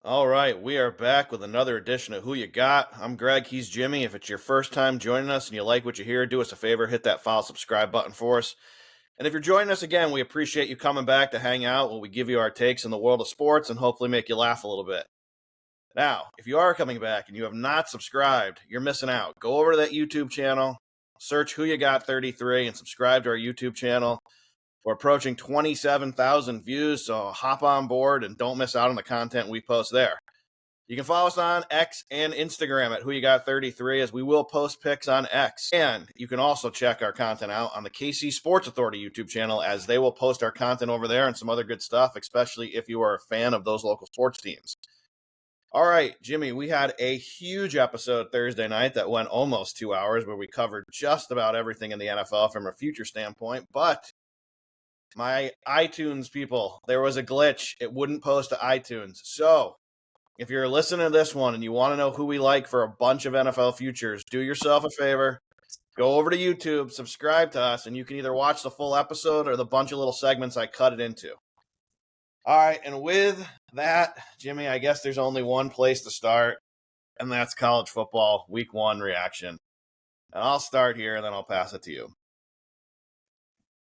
All right, we are back with another edition of Who You Got. I'm Greg, he's Jimmy. If it's your first time joining us and you like what you hear, do us a favor, hit that follow subscribe button for us. And if you're joining us again, we appreciate you coming back to hang out while we give you our takes in the world of sports and hopefully make you laugh a little bit. Now, if you are coming back and you have not subscribed, you're missing out. Go over to that YouTube channel, search Who You Got 33 and subscribe to our YouTube channel. We're approaching 27,000 views, so hop on board and don't miss out on the content we post there. You can follow us on X and Instagram at Who You Got 33, as we will post pics on X. And you can also check our content out on the KC Sports Authority YouTube channel, as they will post our content over there and some other good stuff, especially if you are a fan of those local sports teams. All right, Jimmy, we had a huge episode Thursday night that went almost 2 hours, where we covered just about everything in the NFL from a future standpoint, but my iTunes people, there was a glitch. It wouldn't post to iTunes. So if you're listening to this one and you want to know who we like for a bunch of NFL futures, do yourself a favor. Go over to YouTube, subscribe to us, and you can either watch the full episode or the bunch of little segments I cut it into. All right, and with that, Jimmy, I guess there's only one place to start, and that's college football week 1 reaction. And I'll start here, and then I'll pass it to you.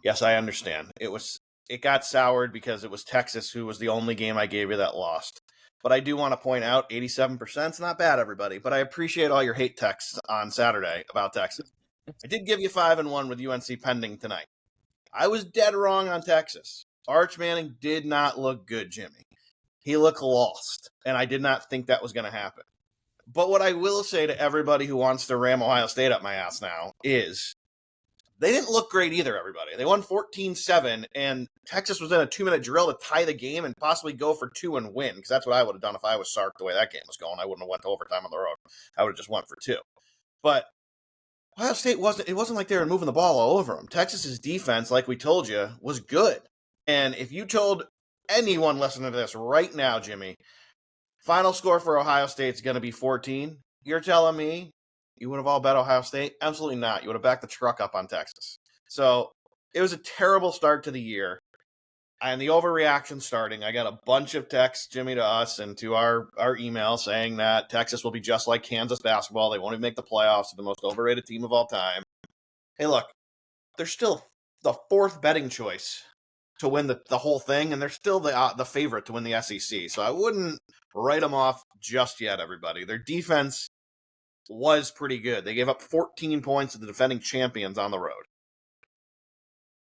Yes, I understand. It got soured because it was Texas who was the only game I gave you that lost. But I do want to point out 87% is not bad, everybody. But I appreciate all your hate texts on Saturday about Texas. I did give you 5-1 with UNC pending tonight. I was dead wrong on Texas. Arch Manning did not look good, Jimmy. He looked lost, and I did not think that was going to happen. But what I will say to everybody who wants to ram Ohio State up my ass now is they didn't look great either, everybody. They won 14-7, and Texas was in a 2-minute drill to tie the game and possibly go for 2 and win, because that's what I would have done if I was Sark the way that game was going. I wouldn't have went to overtime on the road. I would have just went for 2. But Ohio State wasn't like they were moving the ball all over them. Texas's defense, like we told you, was good. And if you told anyone listening to this right now, Jimmy, final score for Ohio State is going to be 14, you're telling me you would have all bet Ohio State? Absolutely not. You would have backed the truck up on Texas. So it was a terrible start to the year. And the overreaction starting, I got a bunch of texts, Jimmy, to us and to our email saying that Texas will be just like Kansas basketball. They won't even make the playoffs. They're the most overrated team of all time. Hey, look, they're still the 4th betting choice to win the whole thing, and they're still the favorite to win the SEC. So I wouldn't write them off just yet, everybody. Their defense was pretty good. They gave up 14 points to the defending champions on the road.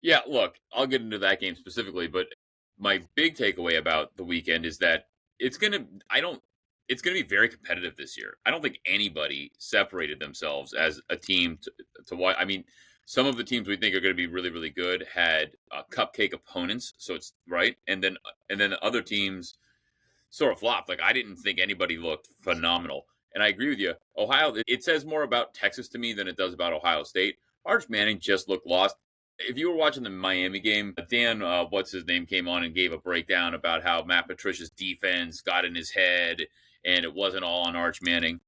Yeah, look, I'll get into that game specifically, but my big takeaway about the weekend is that it's going to be very competitive this year. I don't think anybody separated themselves as a team to watch. I mean, some of the teams we think are going to be really, really good had cupcake opponents, so it's right, and then other teams sort of flopped. Like, I didn't think anybody looked phenomenal. And I agree with you. Ohio, it says more about Texas to me than it does about Ohio State. Arch Manning just looked lost. If you were watching the Miami game, Dan, what's-his-name, came on and gave a breakdown about how Matt Patricia's defense got in his head and it wasn't all on Arch Manning.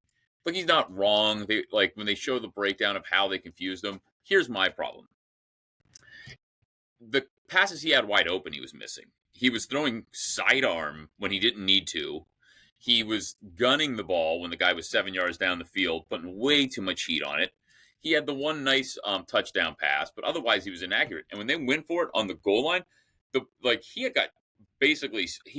But he's not wrong. When they show the breakdown of how they confused him, here's my problem. The passes he had wide open, he was missing. He was throwing sidearm when he didn't need to. He was gunning the ball when the guy was 7 yards down the field, putting way too much heat on it. He had the one nice touchdown pass, but otherwise he was inaccurate. And when they went for it on the goal line, he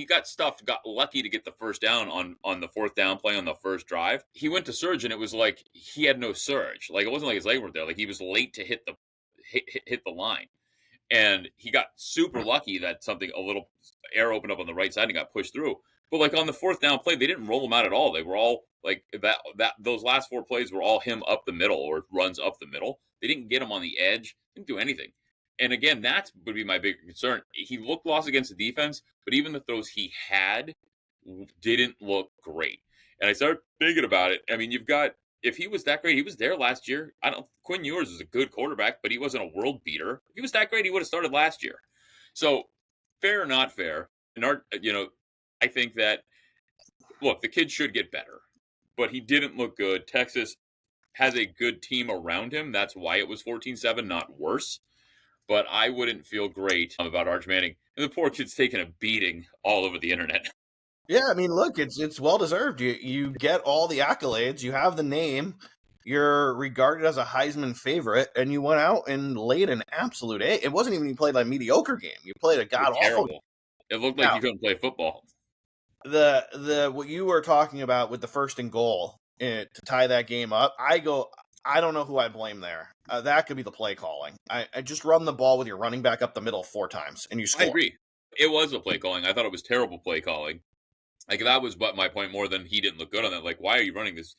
got stuffed, got lucky to get the first down on the 4th down play on the first drive. He went to surge, and it was like he had no surge. Like, it wasn't like his leg weren't there. Like, he was late to hit the line. And he got super lucky that a little air opened up on the right side and got pushed through. But like on the 4th down play, they didn't roll him out at all. They were all like that. Those last 4 plays were all him up the middle or runs up the middle. They didn't get him on the edge. Didn't do anything. And again, that would be my bigger concern. He looked lost against the defense, but even the throws he had didn't look great. And I started thinking about it. I mean, if he was that great, he was there last year. Quinn Ewers was a good quarterback, but he wasn't a world beater. If he was that great, he would have started last year. So fair or not fair, I think that, look, the kid should get better, but he didn't look good. Texas has a good team around him. That's why it was 14-7, not worse. But I wouldn't feel great about Arch Manning. And the poor kid's taking a beating all over the internet. Yeah, I mean, look, it's well deserved. You get all the accolades, you have the name, you're regarded as a Heisman favorite, and you went out and laid an absolute A. It wasn't even you played like a mediocre game. You played a It was god awful game. terrible. It looked like Now, you couldn't play football. the what you were talking about with the first and goal to tie that game up, I don't know who I blame there. That could be the play calling. I just run the ball with your running back up the middle 4 times and you I score. agree. It was a play calling. I thought it was terrible play calling. Like that was but my point more than he didn't look good on that. Like, why are you running this?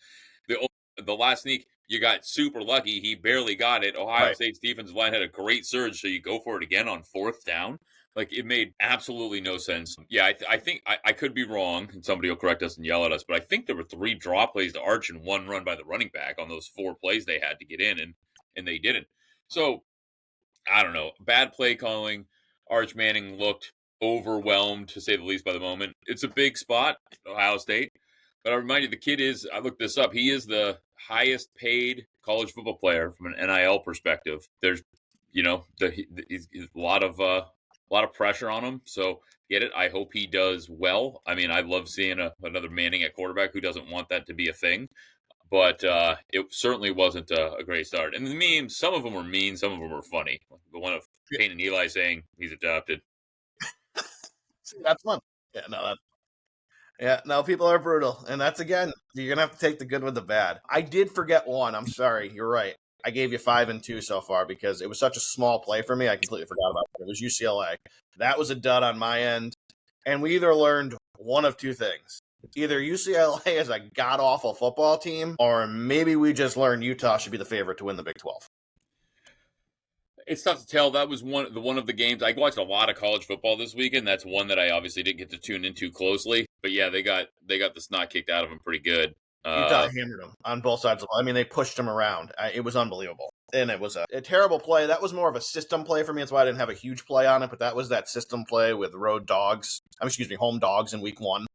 The the last sneak, you got super lucky. He barely got it. Ohio Right. State's defensive line had a great surge, so you go for it again on 4th down. Like it made absolutely no sense. Yeah, I think I could be wrong, and somebody will correct us and yell at us, but I think there were 3 draw plays to Arch and 1 run by the running back on those 4 plays they had to get in, and they didn't. So I don't know. Bad play calling. Arch Manning looked overwhelmed, to say the least, by the moment. It's a big spot, Ohio State. But I remind you, the kid is, I looked this up, he is the highest paid college football player from an NIL perspective. There's, he's a lot of pressure on him. So get it. I hope he does well. I mean, I love seeing another Manning at quarterback. Who doesn't want that to be a thing? But it certainly wasn't a great start. And the memes, some of them were mean, some of them were funny. Like the one of Payne and Eli saying he's adopted. See, that's fun. No, people are brutal, and that's again, you're gonna have to take the good with the bad. I did forget one. I'm sorry. You're right. I gave you 5 and 2 so far because it was such a small play for me. I completely forgot about it. It was UCLA. That was a dud on my end, and we either learned one of 2 things. Either UCLA is a god awful football team, or maybe we just learned Utah should be the favorite to win the Big 12. It's tough to tell. That was one of the games. I watched a lot of college football this weekend. That's one that I obviously didn't get to tune into closely. But yeah, they got the snot kicked out of them pretty good. Utah hammered them on both sides of the ball. I mean, they pushed them around. It was unbelievable. And it was a terrible play. That was more of a system play for me. That's why I didn't have a huge play on it. But that was that system play with home dogs in week 1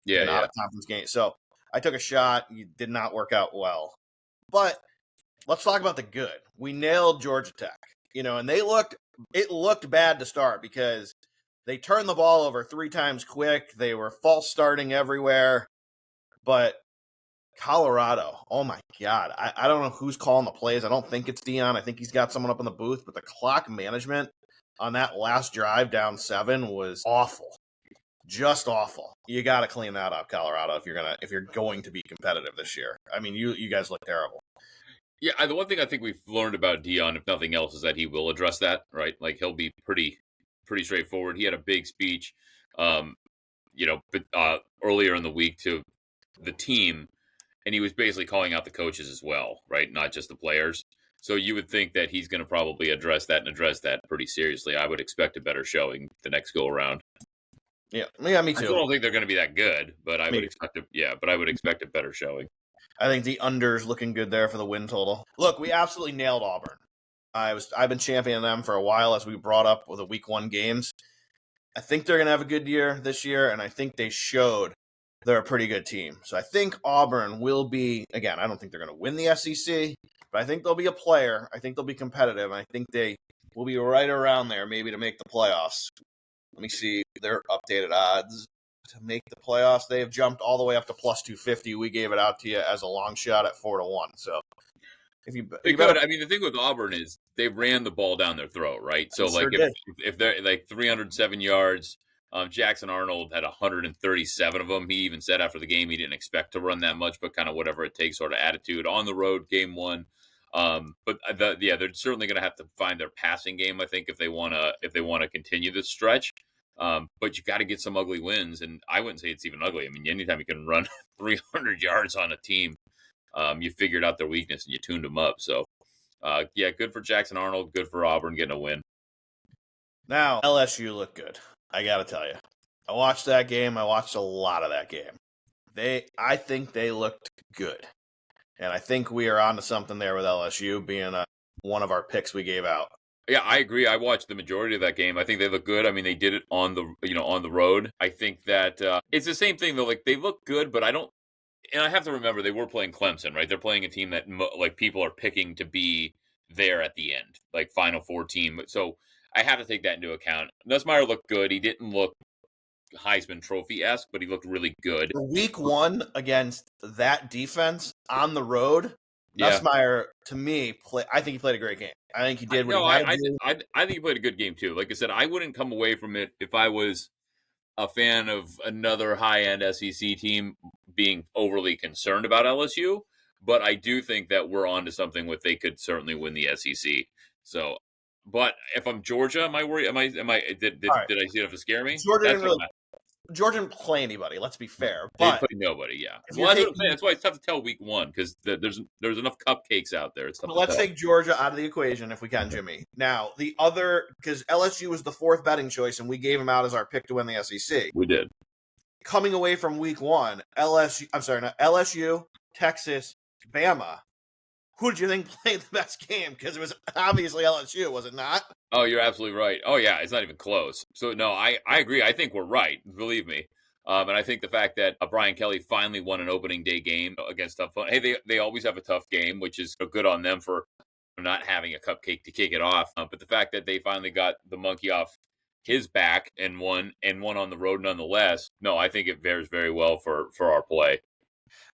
in out of conference game. So I took a shot. It did not work out well. But let's talk about the good. We nailed Georgia Tech. And it looked bad to start because they turned the ball over 3 times quick. They were false starting everywhere. But Colorado, oh my God. I don't know who's calling the plays. I don't think it's Dion. I think he's got someone up in the booth. But the clock management on that last drive down 7 was awful. Just awful. You got to clean that up, Colorado, if you're going to be competitive this year. I mean, you guys look terrible. Yeah, the one thing I think we've learned about Dion, if nothing else, is that he will address that, right? Like he'll be pretty straightforward. He had a big speech, earlier in the week to the team, and he was basically calling out the coaches as well, right? Not just the players. So you would think that he's going to probably address that pretty seriously. I would expect a better showing the next go around. Yeah, me I too. still don't think they're going to be that good, but I would expect a better showing. I think the under's looking good there for the win total. Look, we absolutely nailed Auburn. I've been championing them for a while, as we brought up with the week 1 games. I think they're going to have a good year this year, and I think they showed they're a pretty good team. So I think Auburn will be, again, I don't think they're going to win the SEC, but I think they'll be a player. I think they'll be competitive. I think they will be right around there, maybe to make the playoffs. Let me see their updated odds to make the playoffs. They have jumped all the way up to plus 250. We gave it out to you as a long shot at 4-1. So if you could. I mean, the thing with Auburn is they ran the ball down their throat, right? So sure like if they're like 307 yards, Jackson Arnold had 137 of them. He even said after the game he didn't expect to run that much, but kind of whatever it takes sort of attitude on the road. Game 1. But they're certainly going to have to find their passing game, I think, if they want to continue this stretch. But you got to get some ugly wins, and I wouldn't say it's even ugly. I mean, anytime you can run 300 yards on a team, you figured out their weakness and you tuned them up. So, good for Jackson Arnold, good for Auburn getting a win. Now, LSU looked good. I got to tell you, I watched that game. I watched a lot of that game. I think they looked good. And I think we are onto something there with LSU being one of our picks we gave out. Yeah, I agree. I watched the majority of that game. I think they look good. I mean, they did it on the road. I think that it's the same thing though. Like they look good, but I don't. And I have to remember they were playing Clemson, right? They're playing a team that like people are picking to be there at the end, like Final Four team. So I have to take that into account. Nussmeier looked good. He didn't look Heisman Trophy-esque, but he looked really good. For week 1 against that defense on the road, Yeah. Nussmeier, to me, I think he played a great game. I think he did what he had to do. I think he played a good game too. Like I said, I wouldn't come away from it if I was a fan of another high-end SEC team being overly concerned about LSU, but I do think that we're onto something with they could certainly win the SEC. So, but if I'm Georgia, am I worried? All right. Did I see enough to scare me? Georgia That's didn't what really Georgia didn't play anybody, let's be fair. they But played nobody. Yeah, if well, you're that's what I'm saying. taking That's why it's tough to tell week one because there's enough cupcakes out there. It's tough But to let's tell. take Georgia out of the equation if we can, Jimmy. Now, the other, because LSU was the 4th betting choice, and we gave them out as our pick to win the SEC. We did. Coming away from week 1, LSU, Texas, Bama. Who did you think played the best game? Because it was obviously LSU, was it not? Oh, you're absolutely right. Oh, yeah, it's not even close. So, no, I agree. I think we're right. Believe me. And I think the fact that Brian Kelly finally won an opening day game against tough. Hey, they always have a tough game, which is good on them for not having a cupcake to kick it off. But the fact that they finally got the monkey off his back and won on the road nonetheless. No, I think it bears very well for our play.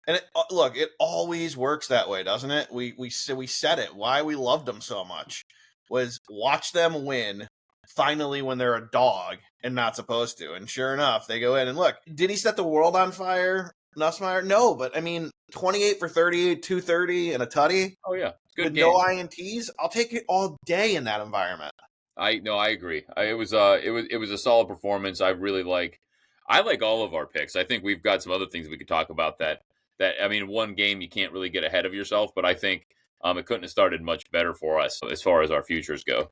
And look, it always works that way, doesn't it? We said it. Why we loved them so much was watch them win finally when they're a dog and not supposed to. And sure enough, they go in and look. Did he set the world on fire, Nussmeier? No, but I mean, 28 for 38, 230, and a tutty. Oh yeah, good with game. No INTs. I'll take it all day in that environment. I agree. It was a solid performance. I like all of our picks. I think we've got some other things we could talk about that I mean, one game you can't really get ahead of yourself, but I think it couldn't have started much better for us as far as our futures go.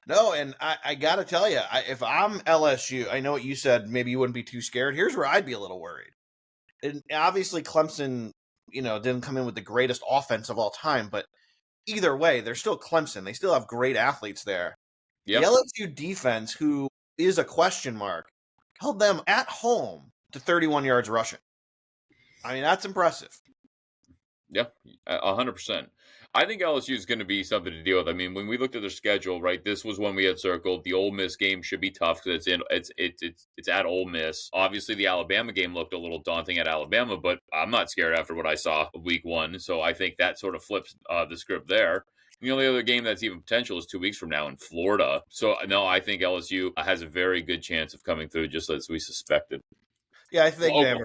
No, and I got to tell you, if I'm LSU, I know what you said, maybe you wouldn't be too scared. Here's where I'd be a little worried. And obviously, Clemson, didn't come in with the greatest offense of all time, but either way, they're still Clemson. They still have great athletes there. Yep. The LSU defense, who is a question mark, held them at home to 31 yards rushing. I mean, that's impressive. Yeah, 100%. I think LSU is going to be something to deal with. I mean, when we looked at their schedule, right, this was one we had circled. The Ole Miss game should be tough because it's at Ole Miss. Obviously, the Alabama game looked a little daunting at Alabama, but I'm not scared after what I saw week 1. So I think that sort of flips the script there. The only other game that's even potential is 2 weeks from now in Florida. So, no, I think LSU has a very good chance of coming through, just as we suspected. Yeah, I think they have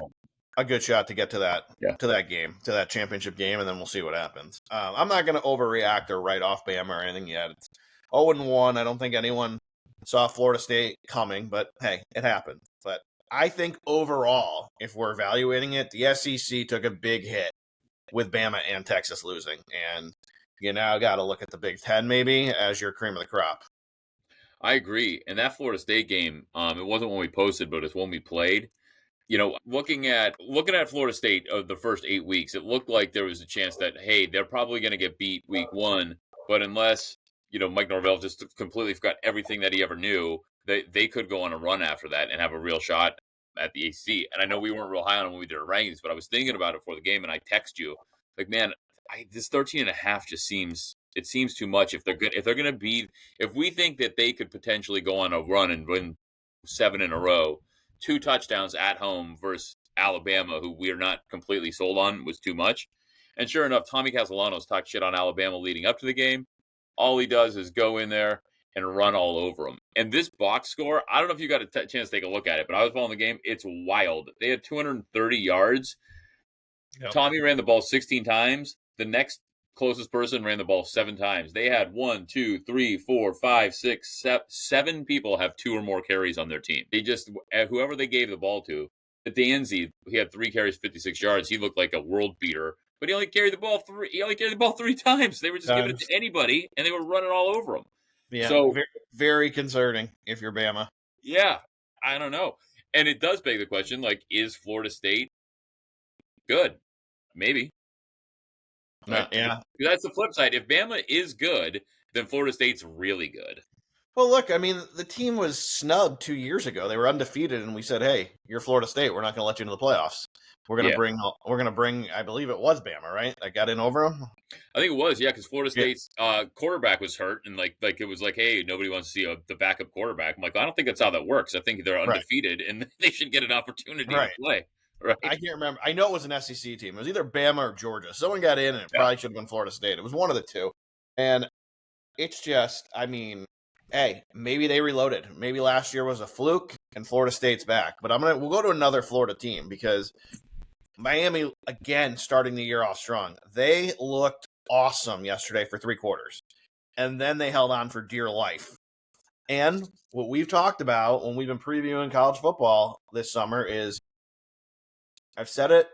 a good shot to get to that game, to that championship game, and then we'll see what happens. I'm not going to overreact or write off Bama or anything yet. It's 0-1. I don't think anyone saw Florida State coming, but hey, it happened. But I think overall, if we're evaluating it, the SEC took a big hit with Bama and Texas losing, and you now got to look at the Big Ten maybe as your cream of the crop. I agree. And that Florida State game, it wasn't one we posted, but it's one we played. Looking at Florida State of the first 8 weeks, it looked like there was a chance that, hey, they're probably going to get beat week 1. But unless, Mike Norvell just completely forgot everything that he ever knew, they could go on a run after that and have a real shot at the ACC. And I know we weren't real high on them when we did our rankings, but I was thinking about it before the game, and I text you, like, man, this 13.5 just seems too much. If we think that they could potentially go on a run and win 7 in a row, 2 touchdowns at home versus Alabama, who we are not completely sold on, was too much. And sure enough, Tommy Castellanos talked shit on Alabama leading up to the game. All he does is go in there and run all over them. And this box score, I don't know if you got a chance to take a look at it, but I was following the game. It's wild. They had 230 yards. Yep. Tommy ran the ball 16 times. The next closest person ran the ball 7 times. They had 1, 2, 3, 4, 5, 6, 7 people have 2 or more carries on their team. They just, whoever they gave the ball to, Danzy, he had 3 carries, 56 yards. He looked like a world beater, but he only carried the ball 3 times. They were just giving it to anybody, and they were running all over him. Yeah, so very, very concerning if you're Bama. Yeah, I don't know. And it does beg the question, like, is Florida State good? Maybe. Right? Yeah. That's the flip side. If Bama is good, then Florida State's really good. Well, look, I mean, the team was snubbed 2 years ago. They were undefeated, and we said, "Hey, you're Florida State. We're not going to let you into the playoffs. Yeah, We're gonna bring. I believe it was Bama, right? That got in over them. I think it was, yeah, because Florida Yeah, State's quarterback was hurt, and like it was like, hey, nobody wants to see the backup quarterback. I'm like, I don't think that's how that works. I think they're right, undefeated, and they should get an opportunity to right. play. Right? I can't remember. I know it was an SEC team. It was either Bama or Georgia. Someone got in, and it Yeah. probably should have been Florida State. It was one of the two. And it's just, I mean, hey, maybe they reloaded. Maybe last year was a fluke, and Florida State's back. But we'll go to another Florida team because Miami again starting the year off strong. They looked awesome yesterday for 3 quarters, and then they held on for dear life. And what we've talked about when we've been previewing college football this summer is I've said it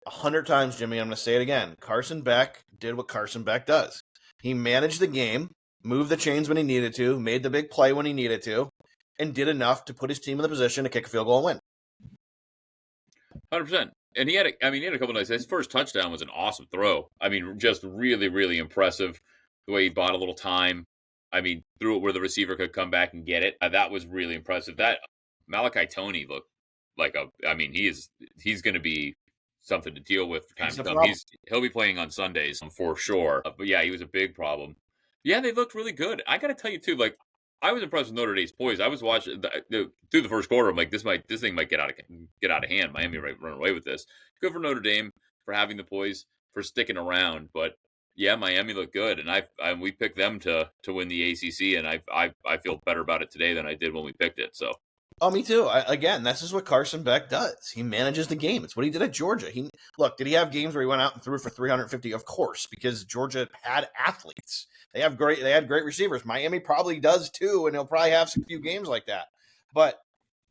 100 times, Jimmy. I'm going to say it again. Carson Beck did what Carson Beck does. He managed the game, moved the chains when he needed to, made the big play when he needed to, and did enough to put his team in the position to kick a field goal and win. 100%. And he had a couple of nights. His first touchdown was an awesome throw. I mean, just really, really impressive the way he bought a little time. I mean, threw it where the receiver could come back and get it. That was really impressive. That Malachi Tony looked like he's going to be something to deal with for time He's to the come. problem. He'll be playing on Sundays for sure. But yeah, he was a big problem. Yeah, they looked really good. I got to tell you too, like I was impressed with Notre Dame's poise. I was watching through the first quarter. I'm like, this thing might get out of hand. Miami might run away with this. Good for Notre Dame for having the poise, for sticking around. But yeah, Miami looked good, and we picked them to win the ACC, and I feel better about it today than I did when we picked it. So Oh, me too. Again, this is what Carson Beck does. He manages the game. It's what he did at Georgia. Did he have games where he went out and threw for 350? Of course, because Georgia had athletes. They had great receivers. Miami probably does too, and he'll probably have a few games like that. But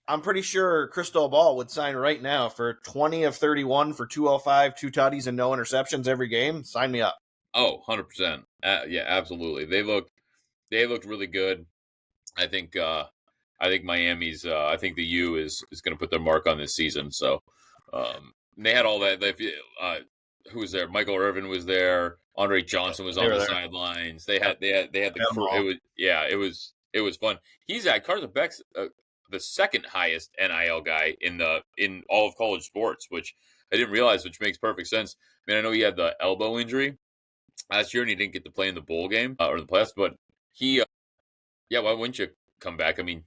I'm pretty sure Crystal Ball would sign right now for 20 of 31 for 205, 2 tutties, and no interceptions every game. Sign me up. oh, 100%. Yeah, absolutely. They looked really good. I think Miami's. I think the U is going to put their mark on this season. So they had all that. Who was there? Michael Irvin was there. Andre Johnson was They on were the there. sidelines. They had the Got 'em crew. all. It was fun. He's at Carson Beck's the second highest NIL guy in all of college sports, which I didn't realize, which makes perfect sense. I mean, I know he had the elbow injury last year and he didn't get to play in the bowl game or the playoffs, but he, yeah, why wouldn't you come back? I mean,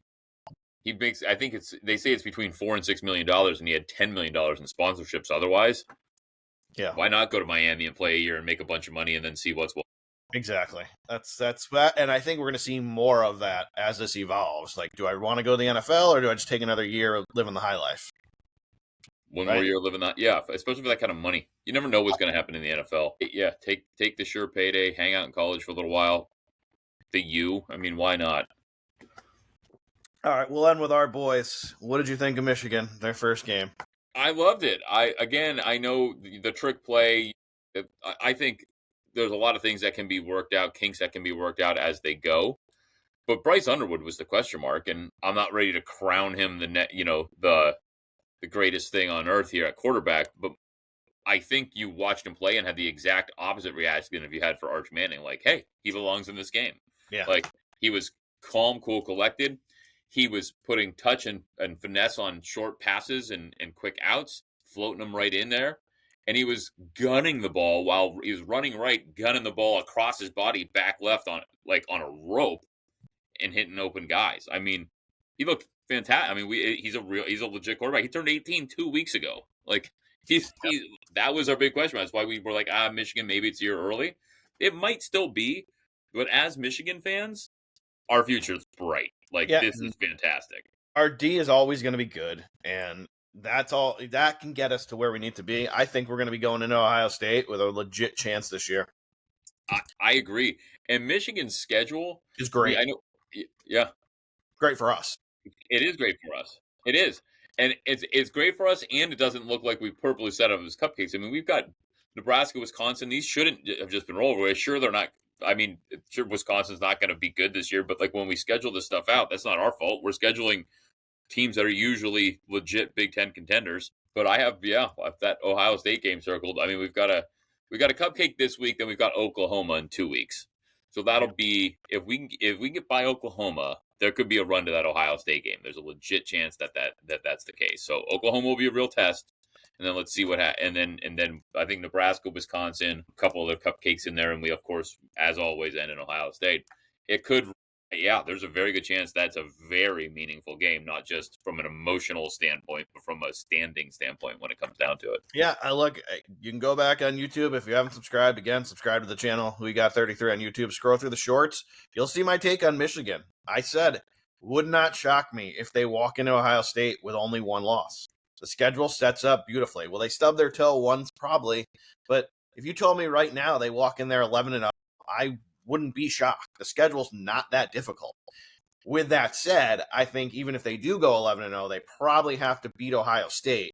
he makes. I think they say it's between $4 and $6 million, and he had $10 million in sponsorships. Otherwise, Yeah. why not go to Miami and play a year and make a bunch of money and then see what's what? Exactly. That's that, and I think we're going to see more of that as this evolves. Like, do I want to go to the NFL or do I just take another year of living the high life? One more Right. year living that, yeah, especially for that kind of money. You never know what's going to happen in the NFL. Yeah, take the sure payday, hang out in college for a little while. I mean, why not? All right, we'll end with our boys. What did you think of Michigan, their first game? I loved it. I know the trick play. I think there's a lot of things that can be worked out, kinks that can be worked out as they go. But Bryce Underwood was the question mark, and I'm not ready to crown him the greatest thing on earth here at quarterback. But I think you watched him play and had the exact opposite reaction if you had for Arch Manning. Like, hey, he belongs in this game. Yeah. Like he was calm, cool, collected. He was putting touch and finesse on short passes and quick outs, floating them right in there. And he was gunning the ball while he was running right, gunning the ball across his body, back left on a rope and hitting open guys. I mean, he looked fantastic. I mean, he's a legit quarterback. He turned 18 2 weeks ago. Like that was our big question. That's why we were like, Michigan, maybe it's a year early. It might still be, but as Michigan fans, our future's bright. Like this is fantastic. Our D is always going to be good, and that's all that can get us to where we need to be. I think we're going to be going into Ohio State with a legit chance this year. I agree. And Michigan's schedule is great. I know. Yeah, great for us. It is great for us. It is, and it's great for us. And it doesn't look like we purposely set up as cupcakes. I mean, we've got Nebraska, Wisconsin. These shouldn't have just been rolled away. Sure, they're not. I mean, sure, Wisconsin's not going to be good this year, but like when we schedule this stuff out, that's not our fault. We're scheduling teams that are usually legit Big Ten contenders. But I have that Ohio State game circled. I mean, we got a cupcake this week, then we've got Oklahoma in 2 weeks. So that'll be if we get by Oklahoma, there could be a run to that Ohio State game. There's a legit chance that's the case. So Oklahoma will be a real test, and then let's see what and then I think Nebraska, Wisconsin, a couple of the cupcakes in there, and we of course, as always, end in Ohio State. It could, yeah, there's a very good chance that's a very meaningful game, not just from an emotional standpoint, but from a standing standpoint when it comes down to it. Yeah, you can go back on YouTube if you haven't subscribed. Again, subscribe to the channel. We got 33 on YouTube. Scroll through the shorts. You'll see my take on Michigan. I said, would not shock me if they walk into Ohio State with only one loss. The schedule sets up beautifully. Will they stub their toe once? Probably. But if you told me right now they walk in there 11-0, I wouldn't be shocked. The schedule's not that difficult. With that said, I think even if they do go 11-0, they probably have to beat Ohio State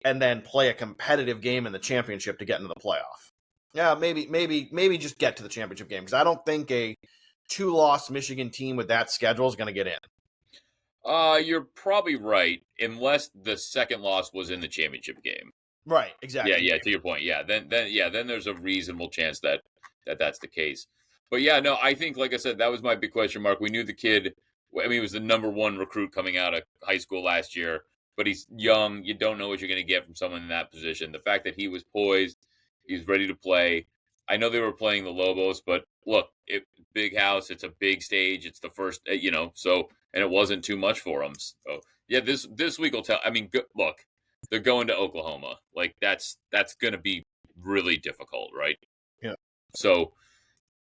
and then play a competitive game in the championship to get into the playoff. Yeah, maybe just get to the championship game, because I don't think a 2-loss Michigan team with that schedule is going to get in. You're probably right, unless the second loss was in the championship game. Right, exactly. Yeah. To your point, then there's a reasonable chance that's the case. But yeah, no, I think, like I said, that was my big question mark. We knew the kid. I mean, he was the number 1 recruit coming out of high school last year, but he's young. You don't know what you're going to get from someone in that position. The fact that he was poised, he was ready to play. I know they were playing the Lobos, but look, big house. It's a big stage. It's the first, so, and it wasn't too much for them. So yeah, this week will tell. I mean, look, they're going to Oklahoma. Like that's going to be really difficult, right? Yeah. So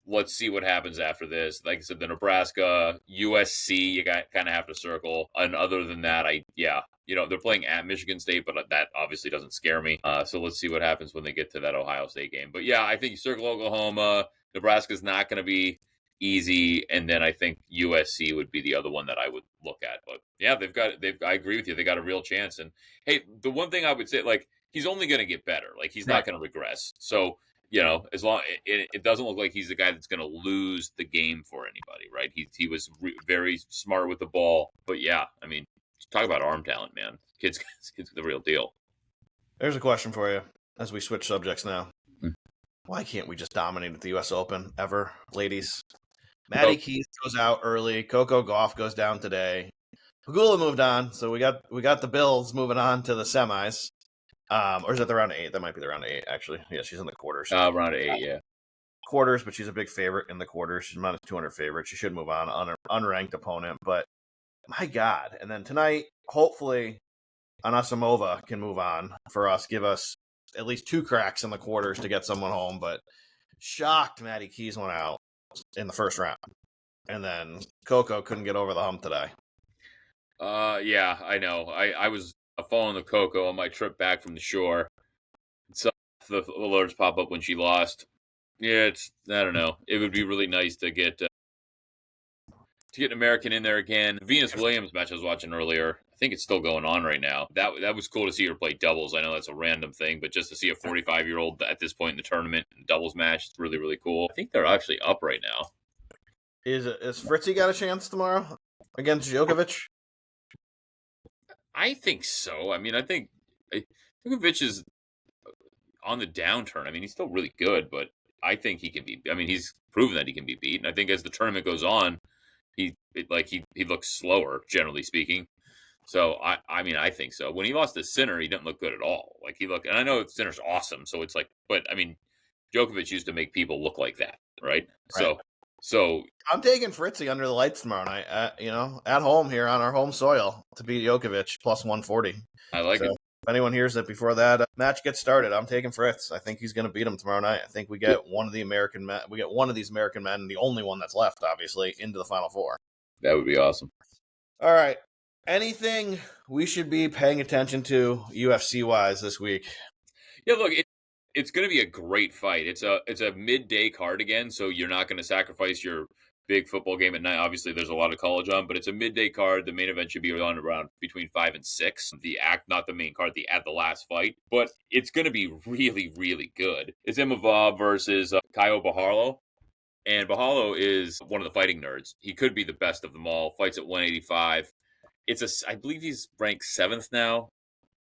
let's see what happens after this. Like I said, the Nebraska, USC, you kind of have to circle. And other than that, they're playing at Michigan State, but that obviously doesn't scare me. So let's see what happens when they get to that Ohio State game. But yeah, I think you circle Oklahoma. Nebraska's not going to be easy, and then I think USC would be the other one that I would look at. But yeah, I agree with you. They got a real chance. And hey, the one thing I would say, like, he's only going to get better. Like, he's not going to regress. So, as long it doesn't look like he's the guy that's going to lose the game for anybody, right? He was very smart with the ball, but yeah, I mean, talk about arm talent, man. Kid's the real deal. There's a question for you as we switch subjects now. Why can't we just dominate at the U.S. Open ever, ladies? Maddie Keith goes out early. Coco Gauff goes down today. Pagula moved on, so we got the Bills moving on to the semis. Or is that the round of 8? That might be the round of 8, actually. Yeah, she's in the quarters. Round of 8, yeah. Quarters, but she's a big favorite in the quarters. She's minus 200 favorite. She should move on an unranked opponent, but my God. And then tonight, hopefully, Anasimova can move on for us, give us at least 2 cracks in the quarters to get someone home. But shocked Maddie Keys went out in the first round. And then Coco couldn't get over the hump today. Yeah, I know. I was following the Coco on my trip back from the shore. So the alerts pop up when she lost. Yeah, I don't know. It would be really nice to get an American in there again. Venus Williams match I was watching earlier. I think it's still going on right now. That was cool to see her play doubles. I know that's a random thing, but just to see a 45-year-old at this point in the tournament doubles match, it's really, really cool. I think they're actually up right now. Is Fritzy got a chance tomorrow against Djokovic? I think so. I mean, I think Djokovic is on the downturn. I mean, he's still really good, but I think he can be. I mean, he's proven that he can be beat. And I think as the tournament goes on, he looks slower, generally speaking. So I think so. When he lost to Sinner, he didn't look good at all. Like and I know Sinner's awesome. So it's like, but I mean, Djokovic used to make people look like that, right? So I'm taking Fritzy under the lights tomorrow night. At home here on our home soil to beat Djokovic plus 140. I like it. If anyone hears that before that match gets started, I'm taking Fritz. I think he's going to beat him tomorrow night. I think we get one of the American men. We get one of these American men, the only one that's left, obviously, into the Final Four. That would be awesome. All right. Anything we should be paying attention to UFC wise this week? Yeah, look, it's going to be a great fight. It's a midday card again, so you're not going to sacrifice your big football game at night. Obviously, there's a lot of college on, but it's a midday card. The main event should be on around between 5 and 6. Not the main card, the last fight, but it's going to be really, really good. It's Imavov versus Caio Borralho, and Borralho is one of the fighting nerds. He could be the best of them all. Fights at 185. I believe he's ranked 7th now.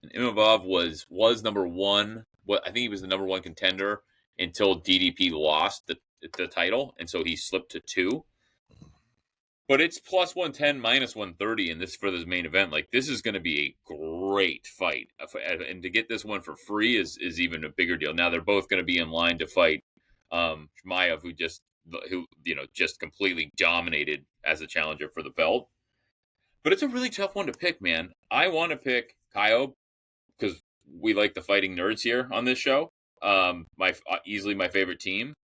And Imavov was number 1. I think he was the number 1 contender until DDP lost the the title, and so he slipped to 2. But it's plus 110, minus 130 in this for this main event. Like, this is going to be a great fight, and to get this one for free is even a bigger deal. Now they're both going to be in line to fight Shmaev, who just completely dominated as a challenger for the belt. But it's a really tough one to pick, man. I want to pick Kaio because we like the fighting nerds here on this show. Easily my favorite team.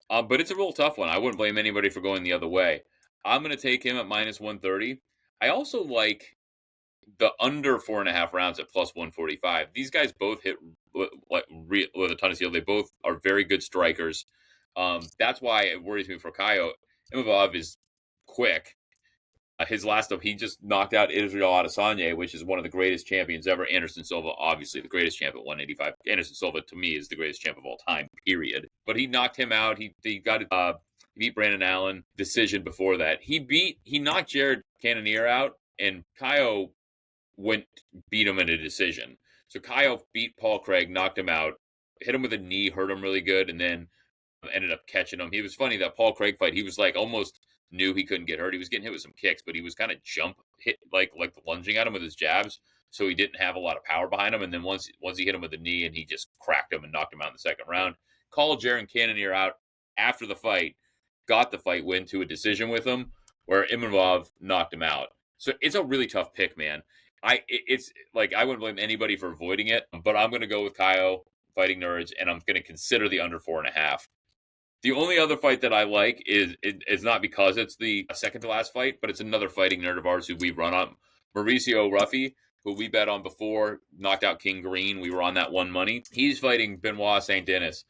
But it's a real tough one. I wouldn't blame anybody for going the other way. I'm going to take him at minus 130. I also like the under 4.5 rounds at plus 145. These guys both hit with a ton of steel. They both are very good strikers. That's why it worries me for Kaio. Imavov is quick. His last up, he just knocked out Israel Adesanya, which is one of the greatest champions ever. Anderson Silva, obviously the greatest champ at 185. Anderson Silva, to me, is the greatest champ of all time, period. But he knocked him out. He beat Brandon Allen. Decision before that. He knocked Jared Cannonier out, and Kaio beat him in a decision. So Kaio beat Paul Craig, knocked him out, hit him with a knee, hurt him really good, and then ended up catching him. He was funny, that Paul Craig fight. He was like almost knew he couldn't get hurt. He was getting hit with some kicks, but he was kind of hit like lunging at him with his jabs, so he didn't have a lot of power behind him. And then once he hit him with the knee, and he just cracked him and knocked him out in the second round. Called Jaron Cannonier out after the fight, got the fight win to a decision with him, where Imavov knocked him out. So it's a really tough pick, man. It's like I wouldn't blame anybody for avoiding it, but I'm going to go with Kaio fighting nerds, and I'm going to consider the under 4.5. The only other fight that I like is not because it's the second to last fight, but it's another fighting nerd of ours who we run on. Mauricio Ruffy, who we bet on before, knocked out King Green. We were on that one money. He's fighting Benoit St. Denis.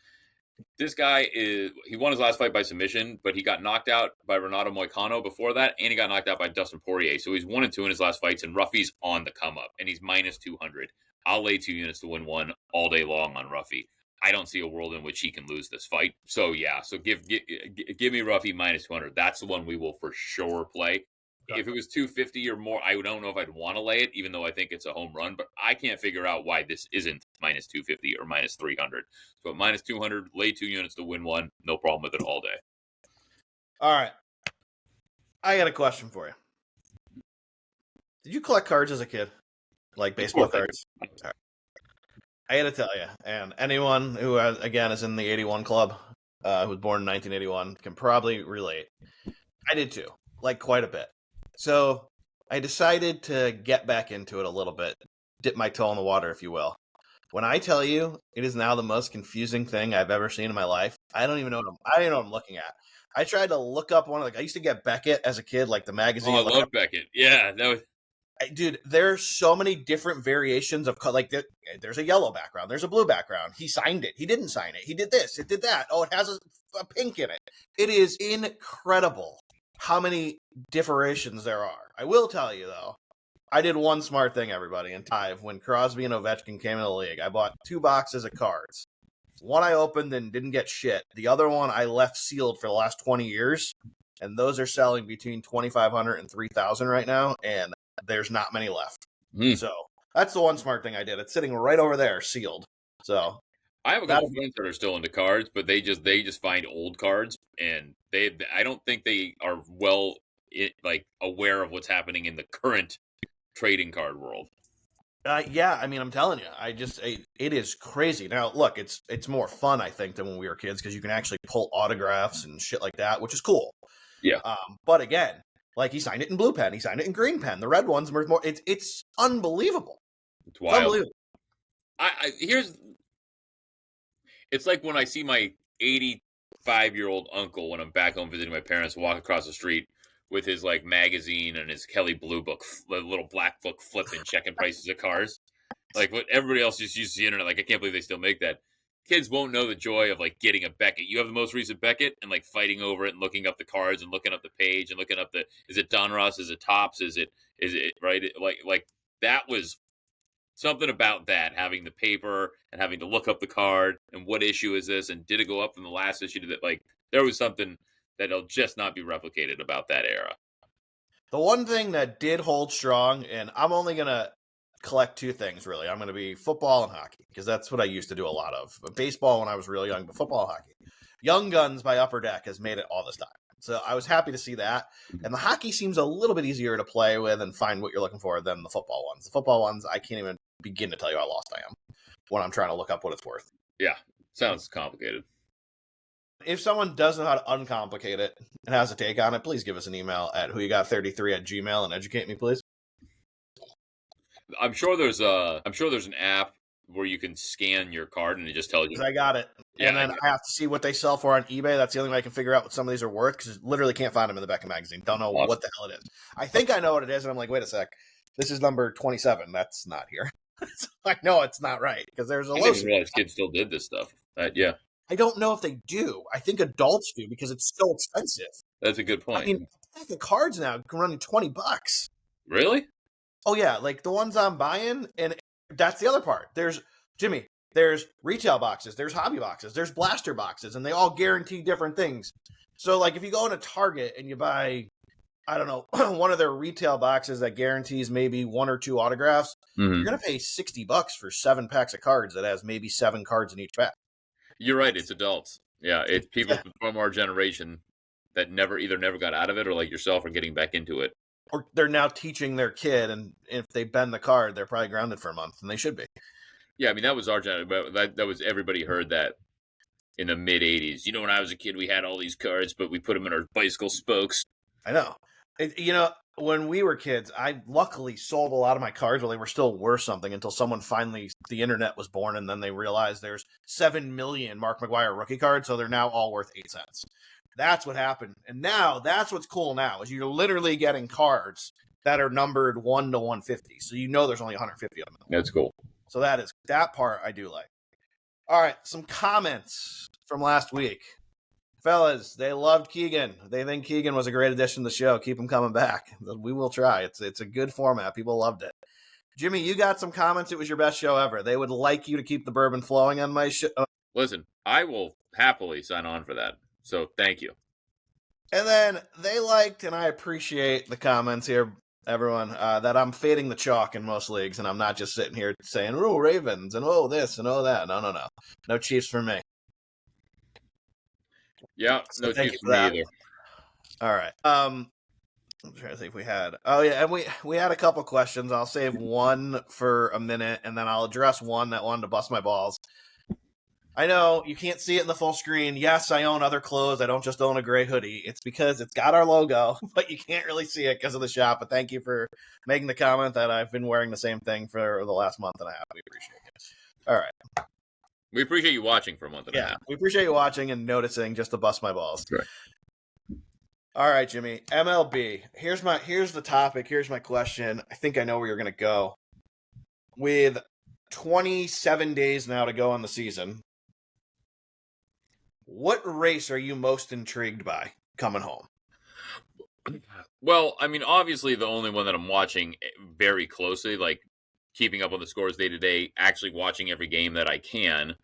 This guy he won his last fight by submission, but he got knocked out by Renato Moicano before that, and he got knocked out by Dustin Poirier. So he's 1-2 in his last fights, and Ruffy's on the come up, and he's minus 200. I'll lay 2 units to win 1 all day long on Ruffy. I don't see a world in which he can lose this fight. So yeah, give me Ruffy minus 200. That's the one we will for sure play. Okay. If it was 250 or more, I don't know if I'd want to lay it, even though I think it's a home run. But I can't figure out why this isn't minus 250 or minus 300. So at minus 200, lay 2 units to win 1. No problem with it all day. All right. I got a question for you. Did you collect cards as a kid? Like baseball cards? I got to tell you, and anyone who, again, is in the 81 club, who was born in 1981, can probably relate. I did too, like quite a bit. So I decided to get back into it a little bit, dip my toe in the water, if you will. When I tell you it is now the most confusing thing I've ever seen in my life, I don't even know what I'm looking at. I tried to look up I used to get Beckett as a kid, like the magazine. Oh, I love Beckett. Yeah, that was... Dude, there's so many different variations of like there's a yellow background, there's a blue background. He signed it. He didn't sign it. He did this. It did that. Oh, it has a pink in it. It is incredible how many differentiations there are. I will tell you though, I did one smart thing, everybody. In time when Crosby and Ovechkin came in the league, I bought 2 boxes of cards. One I opened and didn't get shit. The other one I left sealed for the last 20 years, and those are selling between $2,500 and $3,000 right now, and there's not many left. So that's the one smart thing I did. It's sitting right over there, sealed. So I have a couple friends that are still into cards, but they just find old cards, and I don't think they are aware of what's happening in the current trading card world. Yeah, I mean, I'm telling you, it is crazy. Now, look, it's more fun, I think, than when we were kids because you can actually pull autographs and shit like that, which is cool. Yeah. But again, like he signed it in blue pen, he signed it in green pen. The red ones were more. It's unbelievable. It's wild. Unbelievable. It's like when I see my 85-year-old uncle when I'm back home visiting my parents walk across the street with his like magazine and his Kelly Blue Book, the little black book, flipping, checking prices of cars. Like what everybody else just uses the internet. Like I can't believe they still make that. Kids won't know the joy of like getting a Beckett. You have the most recent Beckett and like fighting over it and looking up the cards and looking up the page and looking up is it Donruss? Is it Topps? Is it right? Like that was something about that, having the paper and having to look up the card and what issue is this and did it go up from the last issue to that? Like there was something that'll just not be replicated about that era. The one thing that did hold strong, and I'm only going to collect 2 things, really. I'm going to be football and hockey, because that's what I used to do a lot of. Baseball when I was really young, but football and hockey. Young Guns by Upper Deck has made it all this time. So I was happy to see that. And the hockey seems a little bit easier to play with and find what you're looking for than the football ones. The football ones, I can't even begin to tell you how lost I am when I'm trying to look up what it's worth. Yeah, sounds complicated. If someone does know how to uncomplicate it and has a take on it, please give us an email at whoyougot33@gmail.com and educate me, please. I'm sure there's an app where you can scan your card and it just tells you. I got it. Yeah, and then I have to see what they sell for on eBay. That's the only way I can figure out what some of these are worth because literally can't find them in the back of the magazine. Don't know Awesome. what the hell it is. I think I know what it is, and I'm like, wait a sec. This is number 27. That's not here. So I know it's not right because there's a I low. didn't realize kids still did this stuff. Yeah. I don't know if they do. I think adults do because it's so expensive. That's a good point. I mean, a pack of cards now can run you $20. Really? Oh yeah, like the ones I'm buying, and that's the other part. There's retail boxes, there's hobby boxes, there's blaster boxes, and they all guarantee different things. So like if you go into Target and you buy, I don't know, one of their retail boxes that guarantees maybe 1 or 2 autographs, you're gonna pay $60 for 7 packs of cards that has maybe 7 cards in each pack. You're right. It's adults. Yeah, it's people from our generation that either never got out of it or like yourself are getting back into it. Or they're now teaching their kid, and if they bend the card, they're probably grounded for a month, and they should be. Yeah, I mean, that was our generation. That was everybody heard that in the mid 80s. You know, when I was a kid, we had all these cards, but we put them in our bicycle spokes. I know. When we were kids, I luckily sold a lot of my cards while they were still worth something until someone finally, the internet was born, and then they realized there's 7 million Mark McGwire rookie cards, so they're now all worth 8 cents. That's what happened. And now, that's what's cool now, is you're literally getting cards that are numbered 1 to 150. So you know there's only 150 of them. That's cool. So that part I do like. All right, some comments from last week. Fellas, they loved Keegan. They think Keegan was a great addition to the show. Keep him coming back. We will try. It's a good format. People loved it. Jimmy, you got some comments. It was your best show ever. They would like you to keep the bourbon flowing on my show. Listen, I will happily sign on for that. So thank you. And then they liked, and I appreciate the comments here, everyone, that I'm fading the chalk in most leagues, and I'm not just sitting here saying, oh, Ravens, and oh, this, and oh, that. No. No Chiefs for me. Yeah, So no thank Chiefs you for for me that. either. All right. I'm trying to think if we had. Oh yeah, and we had a couple questions. I'll save one for a minute, and then I'll address one that wanted to bust my balls. I know you can't see it in the full screen. Yes, I own other clothes. I don't just own a gray hoodie. It's because it's got our logo, but you can't really see it because of the shop. But thank you for making the comment that I've been wearing the same thing for the last month and a half. We appreciate it. All right. We appreciate you watching for a month and a half. We appreciate you watching and noticing just to bust my balls. Right. All right, Jimmy. MLB. Here's the topic. Here's my question. I think I know where you're going to go. With 27 days now to go on the season, what race are you most intrigued by coming home? Well, I mean, obviously the only one that I'm watching very closely, like keeping up on the scores day to day, actually watching every game that I can,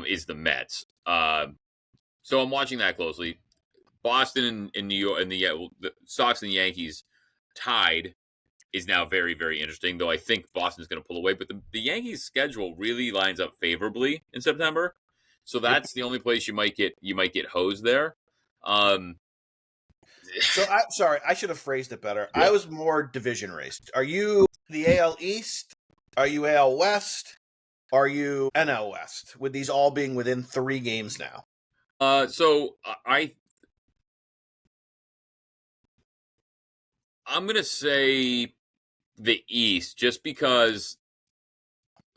is the Mets. So I'm watching that closely. Boston and New York and the Sox and the Yankees tied is now very, very interesting, though I think Boston's going to pull away. But the Yankees' schedule really lines up favorably in September. So that's the only place you might get hosed there. So I'm sorry, I should have phrased it better. Yeah. I was more division raced. Are you the AL East? Are you AL West? Are you NL West? With these all being within 3 games now. So I'm going to say the East, just because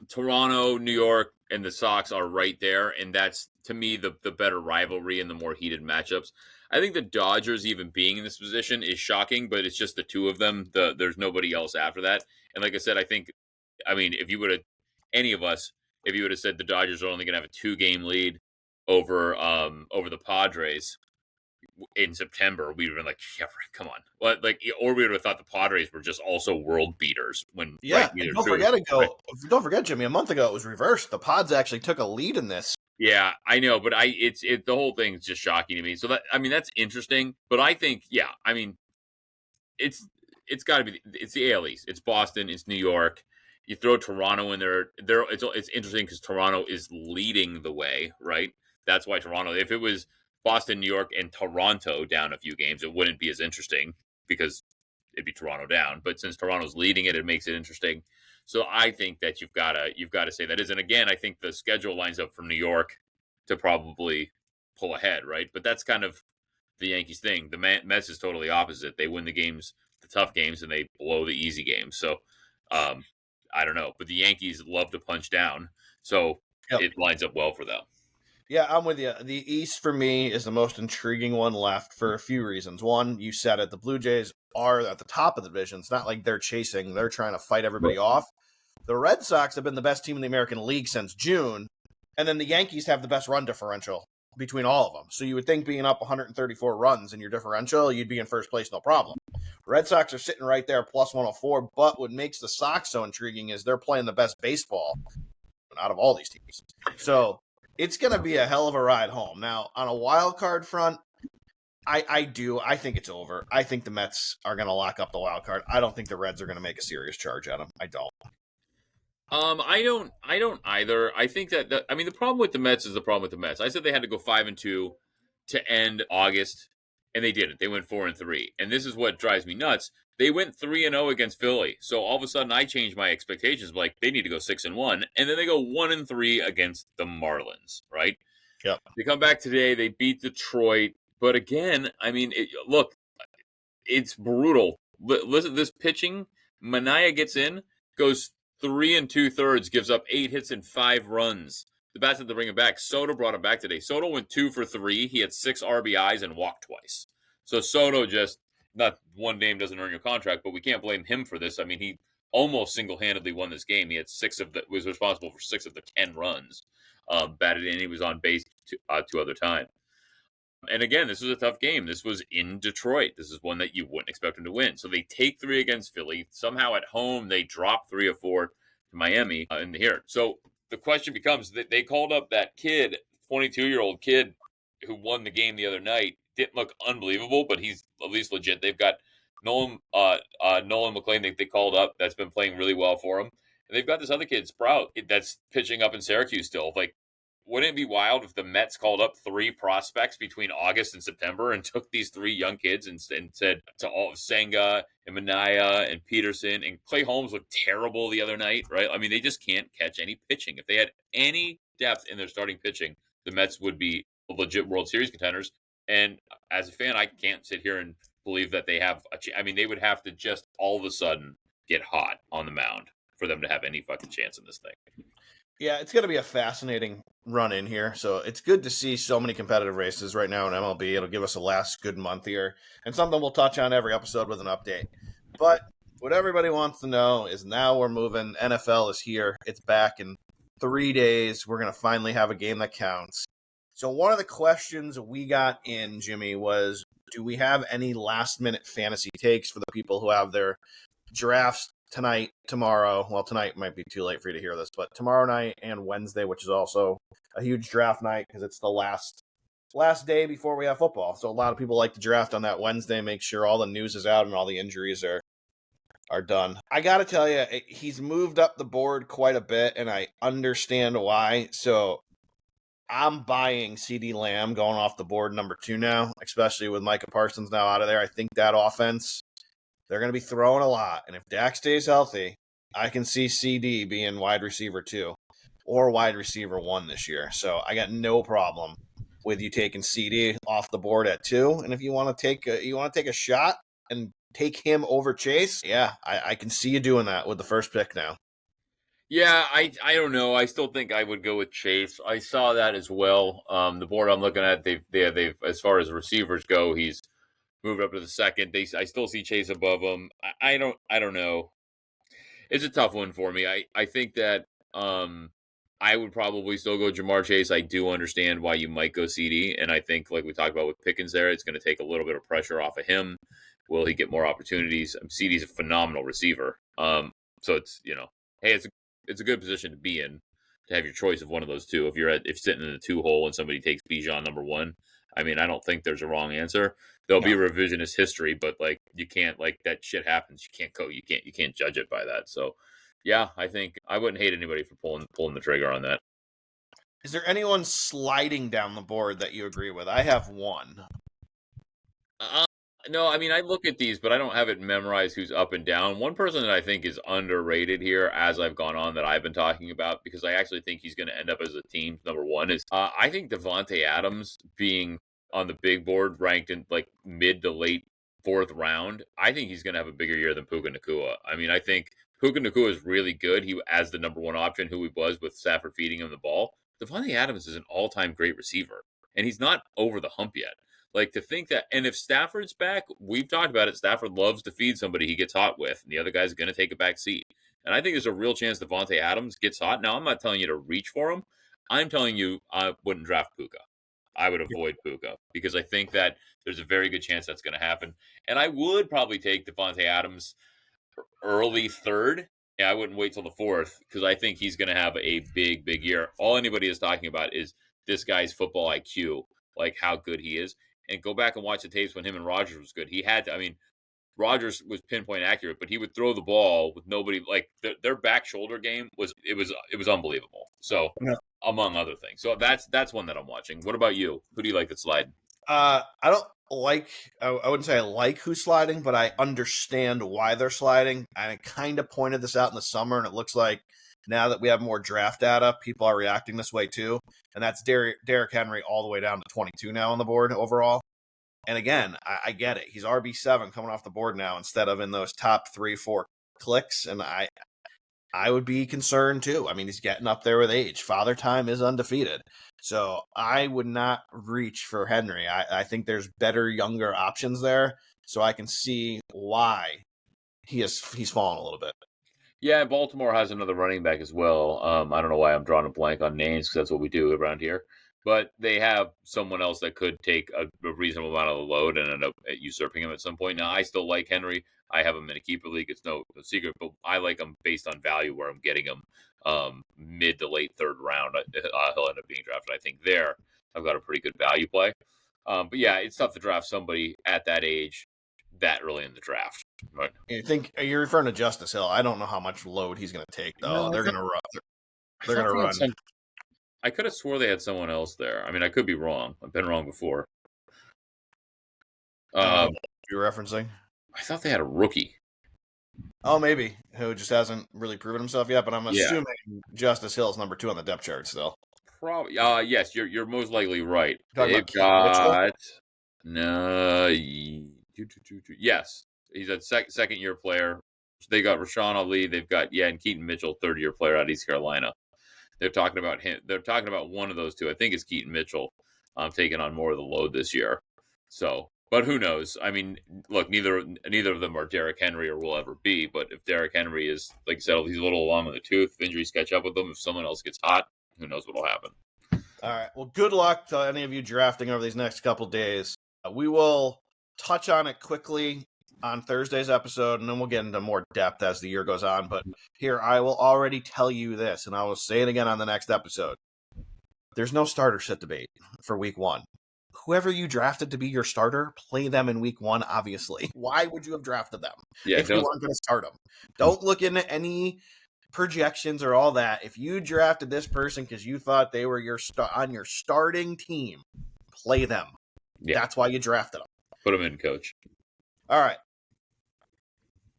Toronto, New York, and the Sox are right there, and that's, to me, the better rivalry and the more heated matchups. I think the Dodgers even being in this position is shocking, but it's just the two of them. There's nobody else after that. And like I said, if you would have, any of us, if you would have said the Dodgers are only going to have a 2-game lead over the Padres in September, we would have been like, yeah, come on. Or we would have thought the Padres were just also world beaters when don't forget, Jimmy, a month ago it was reversed. The Pods actually took a lead in this. Yeah, I know, but the whole thing is just shocking to me. So that's interesting. But I think, it's got to be it's the AL East. It's Boston. It's New York. You throw Toronto in there. It's interesting because Toronto is leading the way, right? That's why Toronto. If it was Boston, New York, and Toronto down a few games, it wouldn't be as interesting because it'd be Toronto down. But since Toronto's leading it, it makes it interesting. So I think that you've got to say that is. And again, I think the schedule lines up for New York to probably pull ahead, right? But that's kind of the Yankees thing. The Mets is totally opposite. They win the games, the tough games, and they blow the easy games. So I don't know, but the Yankees love to punch down, so Yep. it lines up well for them. Yeah, I'm with you. The East for me is the most intriguing one left for a few reasons. One, you said it, the Blue Jays are at the top of the division. It's not like they're chasing, they're trying to fight everybody off. The Red Sox have been the best team in the American League since June, and then the Yankees have the best run differential between all of them. So you would think being up 134 runs in your differential, you'd be in first place, no problem. Red Sox are sitting right there, plus 104, but what makes the Sox so intriguing is they're playing the best baseball out of all these teams. So it's going to be a hell of a ride home. Now, on a wild card front, I think it's over. I think the Mets are going to lock up the wild card. I don't think the Reds are going to make a serious charge at them. I don't. I don't either. I think that I mean the problem with the Mets is the problem with the Mets. I said they had to go 5-2 to end August, and they didn't. They went 4-3, and this is what drives me nuts. They went 3-0 against Philly, so all of a sudden I changed my expectations. Like they need to go 6-1, and then they go 1-3 against the Marlins. Right? Yep. They come back today. They beat Detroit, but again, I mean, look, it's brutal. Listen, this pitching. Mania gets in, goes 3 2/3, gives up 8 hits and 5 runs. The bats had to bring him back. Soto brought him back today. Soto went 2 for 3. He had 6 RBIs and walked twice. So Soto just, not one name doesn't earn your contract, but we can't blame him for this. I mean, he almost single-handedly won this game. He had was responsible for 6 of the 10 runs. Batted in. He was on base 2 other times. And again, this was a tough game. This was in Detroit. This is one that you wouldn't expect them to win. So they take 3 against Philly. Somehow at home, they drop 3 or 4 to Miami in here. So the question becomes that they called up that kid, 22-year-old kid who won the game the other night. Didn't look unbelievable, but he's at least legit. They've got Nolan McLean they called up that's been playing really well for them. And they've got this other kid, Sprout, that's pitching up in Syracuse still. Like, wouldn't it be wild if the Mets called up 3 prospects between August and September and took these 3 young kids and said to all of Senga and Mania and Peterson, and Clay Holmes looked terrible the other night, right? I mean, they just can't catch any pitching. If they had any depth in their starting pitching, the Mets would be legit World Series contenders. And as a fan, I can't sit here and believe that they have I mean, they would have to just all of a sudden get hot on the mound for them to have any fucking chance in this thing. Yeah, it's going to be a fascinating run in here. So it's good to see so many competitive races right now in MLB. It'll give us a last good month here and something we'll touch on every episode with an update. But what everybody wants to know is now we're moving. NFL is here. It's back in 3 days. We're going to finally have a game that counts. So one of the questions we got in, Jimmy, was do we have any last-minute fantasy takes for the people who have their drafts tonight, tomorrow? Well, tonight might be too late for you to hear this, but tomorrow night and Wednesday, which is also a huge draft night because it's the last day before we have football. So a lot of people like to draft on that Wednesday, make sure all the news is out and all the injuries are done. I got to tell you, he's moved up the board quite a bit, and I understand why. So I'm buying CD Lamb going off the board number 2 now, especially with Micah Parsons now out of there. I think that offense, they're going to be throwing a lot. And if Dak stays healthy, I can see CD being wide receiver 2 or wide receiver 1 this year. So I got no problem with you taking CD off the board at 2. And if you want to take a shot and take him over Chase, yeah, I can see you doing that with the first pick now. Yeah, I don't know. I still think I would go with Chase. I saw that as well. The board I'm looking at, they've as far as receivers go, he's moved up to the second. I still see Chase above him. I don't know. It's a tough one for me. I think that I would probably still go Jamar Chase. I do understand why you might go CD, and I think like we talked about with Pickens there, it's going to take a little bit of pressure off of him. Will he get more opportunities? CD's a phenomenal receiver. So it's hey, it's a good position to be in to have your choice of one of those two. If you're sitting in the 2 hole and somebody takes Bijan number 1, I mean, I don't think there's a wrong answer. There'll be revisionist history, but like you can't, like, that shit happens. You can't judge it by that. So yeah, I think I wouldn't hate anybody for pulling the trigger on that. Is there anyone sliding down the board that you agree with? I have one. Uh, no, I mean, I look at these, but I don't have it memorized who's up and down. One person that I think is underrated here as I've gone on that I've been talking about, because I actually think he's going to end up as a team's number one, is I think Devontae Adams being on the big board, ranked in like mid to late fourth round. I think he's going to have a bigger year than Puka Nakua. I mean, I think Puka Nakua is really good. He as the number one option, who he was with Stafford feeding him the ball. Devontae Adams is an all-time great receiver, and he's not over the hump yet. Like to think that, and if Stafford's back, we've talked about it. Stafford loves to feed somebody he gets hot with, and the other guy's going to take a back seat. And I think there's a real chance Devontae Adams gets hot. Now, I'm not telling you to reach for him. I'm telling you I wouldn't draft Puka. I would avoid Puka because I think that there's a very good chance that's going to happen. And I would probably take Devontae Adams early third. Yeah, I wouldn't wait till the fourth because I think he's going to have a big, big year. All anybody is talking about is this guy's football IQ, like how good he is. And go back and watch the tapes when him and Rodgers was good. He had to, I mean, Rodgers was pinpoint accurate, but he would throw the ball with nobody. Like their back shoulder game was unbelievable. So Yeah. among other things, so that's one that I'm watching. What about you? Who do you like that slide? I don't like. I wouldn't say I like who's sliding, but I understand why they're sliding. I kind of pointed this out in the summer, and it looks like now that we have more draft data, people are reacting this way too. And that's Derrick Henry all the way down to 22 now on the board overall. And again, I get it. He's RB7 coming off the board now instead of in those top 3-4 clicks. And I would be concerned too. I mean, he's getting up there with age. Father Time is undefeated. So I would not reach for Henry. I think there's better, younger options there. So I can see why he's fallen a little bit. Yeah, Baltimore has another running back as well. I don't know why I'm drawing a blank on names because that's what we do around here. But they have someone else that could take a reasonable amount of the load and end up usurping him at some point. Now, I still like Henry. I have him in a keeper league. It's no secret, but I like him based on value where I'm getting him mid to late third round. He'll end up being drafted. I think there I've got a pretty good value play. But yeah, it's tough to draft somebody at that age that early in the draft. Right. You think you're referring to Justice Hill? I don't know how much load he's going to take though. No, They're going to run. They're going to run. I could have swore they had someone else there. I mean, I could be wrong. I've been wrong before. You're referencing? I thought they had a rookie. Oh, maybe who just hasn't really proven himself yet. But I'm assuming Justice Hill is number 2 on the depth chart still. Probably. Yes, you're most likely right. They've got no. Yes, he's a second year player. They got Rashawn Ali. They've got and Keaton Mitchell, third year player out of East Carolina. They're talking about him. They're talking about one of those two. I think it's Keaton Mitchell taking on more of the load this year. So, but who knows? I mean, look, neither of them are Derrick Henry or will ever be. But if Derrick Henry is, like I said, he's a little long in the tooth. If injuries catch up with him, if someone else gets hot, who knows what'll happen? All right. Well, good luck to any of you drafting over these next couple days. We will touch on it quickly on Thursday's episode, and then we'll get into more depth as the year goes on. But here, I will already tell you this, and I will say it again on the next episode. There's no starter sit debate for week 1. Whoever you drafted to be your starter, play them in week 1, obviously. Why would you have drafted them if you weren't going to start them? Don't look into any projections or all that. If you drafted this person because you thought they were on your starting team, play them. Yeah. That's why you drafted them. Put them in, coach. All right.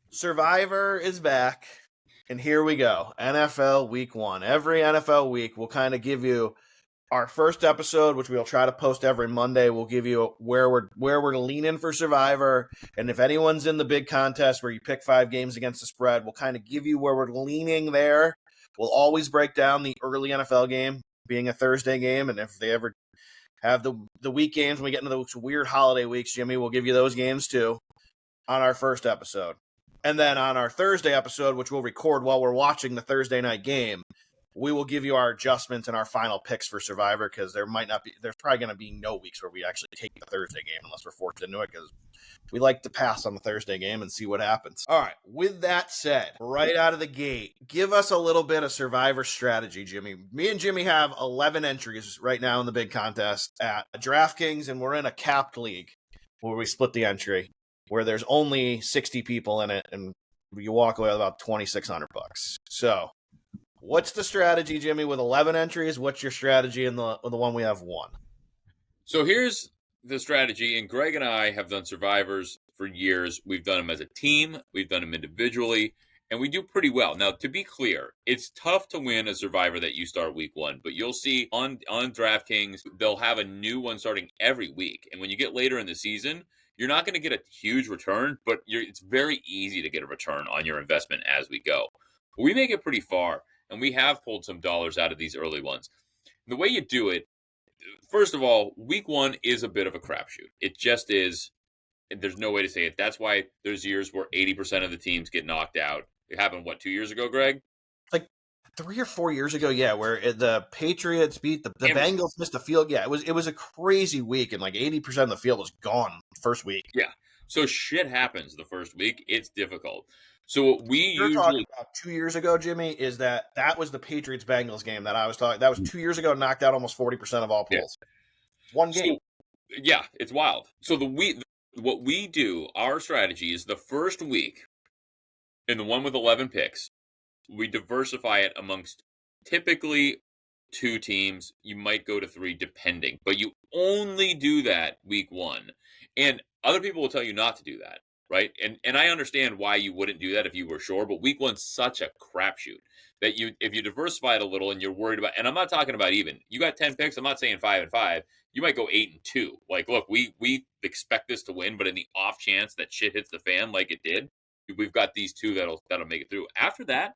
Survivor is back, and here we go. NFL Week 1. Every NFL week, we'll kind of give you our first episode, which we'll try to post every Monday. We'll give you where we're leaning for Survivor, and if anyone's in the big contest where you pick 5 games against the spread, we'll kind of give you where we're leaning there. We'll always break down the early NFL game being a Thursday game, and if they ever have the week games when we get into those weird holiday weeks, Jimmy, we'll give you those games too on our first episode. And then on our Thursday episode, which we'll record while we're watching the Thursday night game, we will give you our adjustments and our final picks for Survivor because there's probably going to be no weeks where we actually take the Thursday game unless we're forced into it because we like to pass on the Thursday game and see what happens. All right. With that said, right out of the gate, give us a little bit of Survivor strategy, Jimmy. Me and Jimmy have 11 entries right now in the big contest at DraftKings, and we're in a capped league where we split the entry, where there's only 60 people in it, and you walk away with about $2,600. So What's the strategy, Jimmy, with 11 entries? What's your strategy in the one we have one? So here's the strategy, and Greg and I have done survivors for years. We've done them as a team, we've done them individually, and we do pretty well. Now, to be clear, it's tough to win a survivor that you start week one, but you'll see on DraftKings, they'll have a new one starting every week. And when you get later in the season, you're not going to get a huge return, but it's very easy to get a return on your investment as we go. We make it pretty far, and we have pulled some dollars out of these early ones. The way you do it, first of all, week one is a bit of a crapshoot. It just is. There's no way to say it. That's why there's years where 80% of the teams get knocked out. It happened, 2 years ago, Greg? Like 3 or 4 years ago, yeah, where the Patriots beat the Bengals, missed a field. Yeah, it was a crazy week, and like 80% of the field was gone first week. Yeah. So shit happens the first week. It's difficult. So what we You're talking about 2 years ago, Jimmy, is that was the Patriots Bengals game that I was talking. That was 2 years ago, knocked out almost 40% of all pools. Yeah. One game. So, yeah, it's wild. So what we do, our strategy is the first week in the one with 11 picks, we diversify it amongst typically 2 teams. You might go to 3 depending, but you only do that week one. And other people will tell you not to do that, right? And I understand why you wouldn't do that if you were sure, but week one's such a crapshoot that if you diversify it a little and you're worried about, and I'm not talking about even, you got 10 picks, I'm not saying 5 and 5, you might go 8 and 2. Like, look, we expect this to win, but in the off chance that shit hits the fan like it did, we've got these 2 that'll make it through. After that,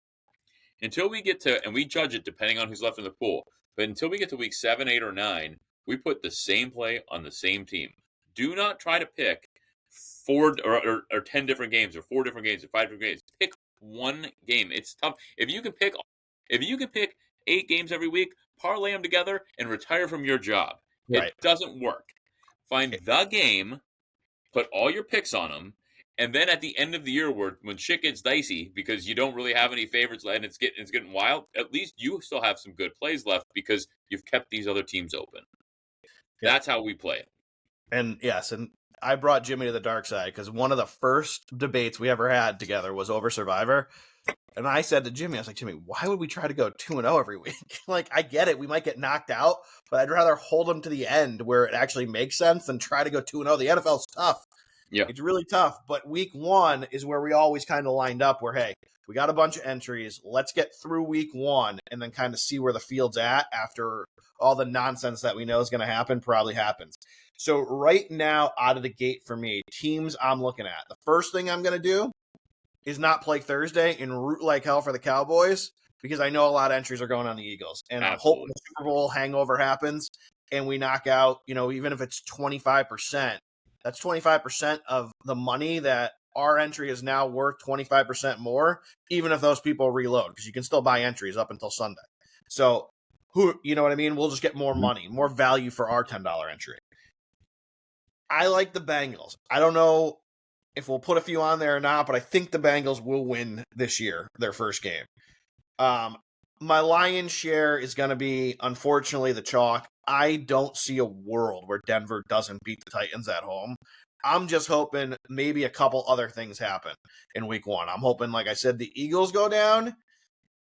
until we get to, and we judge it depending on who's left in the pool, but until we get to week 7, 8, or 9, we put the same play on the same team. Do not try to pick 4 or 10 different games, or 4 different games, or 5 different games. Pick one game. It's tough. If you can pick 8 games every week, parlay them together, and retire from your job. Right. It doesn't work. Find the game, put all your picks on them, and then at the end of the year, when shit gets dicey because you don't really have any favorites and it's getting wild, at least you still have some good plays left because you've kept these other teams open. Yeah. That's how we play it. And yes, and I brought Jimmy to the dark side because one of the first debates we ever had together was over Survivor. And I said to Jimmy, I was like, Jimmy, why would we try to go 2-0 every week? Like, I get it. We might get knocked out, but I'd rather hold them to the end where it actually makes sense than try to go 2-0. The NFL's tough. Yeah, it's really tough. But week one is where we always kind of lined up where, hey, we got a bunch of entries. Let's get through week one and then kind of see where the field's at after all the nonsense that we know is going to happen probably happens. So right now, out of the gate for me, teams I'm looking at, the first thing I'm going to do is not play Thursday and root like hell for the Cowboys because I know a lot of entries are going on the Eagles. And I'm hoping the Super Bowl hangover happens and we knock out, even if it's 25%, that's 25% of the money that our entry is now worth 25% more, even if those people reload, because you can still buy entries up until Sunday. So, you know what I mean? We'll just get more money, more value for our $10 entry. I like the Bengals. I don't know if we'll put a few on there or not, but I think the Bengals will win this year, their first game. My lion's share is going to be, unfortunately, the chalk. I don't see a world where Denver doesn't beat the Titans at home. I'm just hoping maybe a couple other things happen in week one. I'm hoping, like I said, the Eagles go down.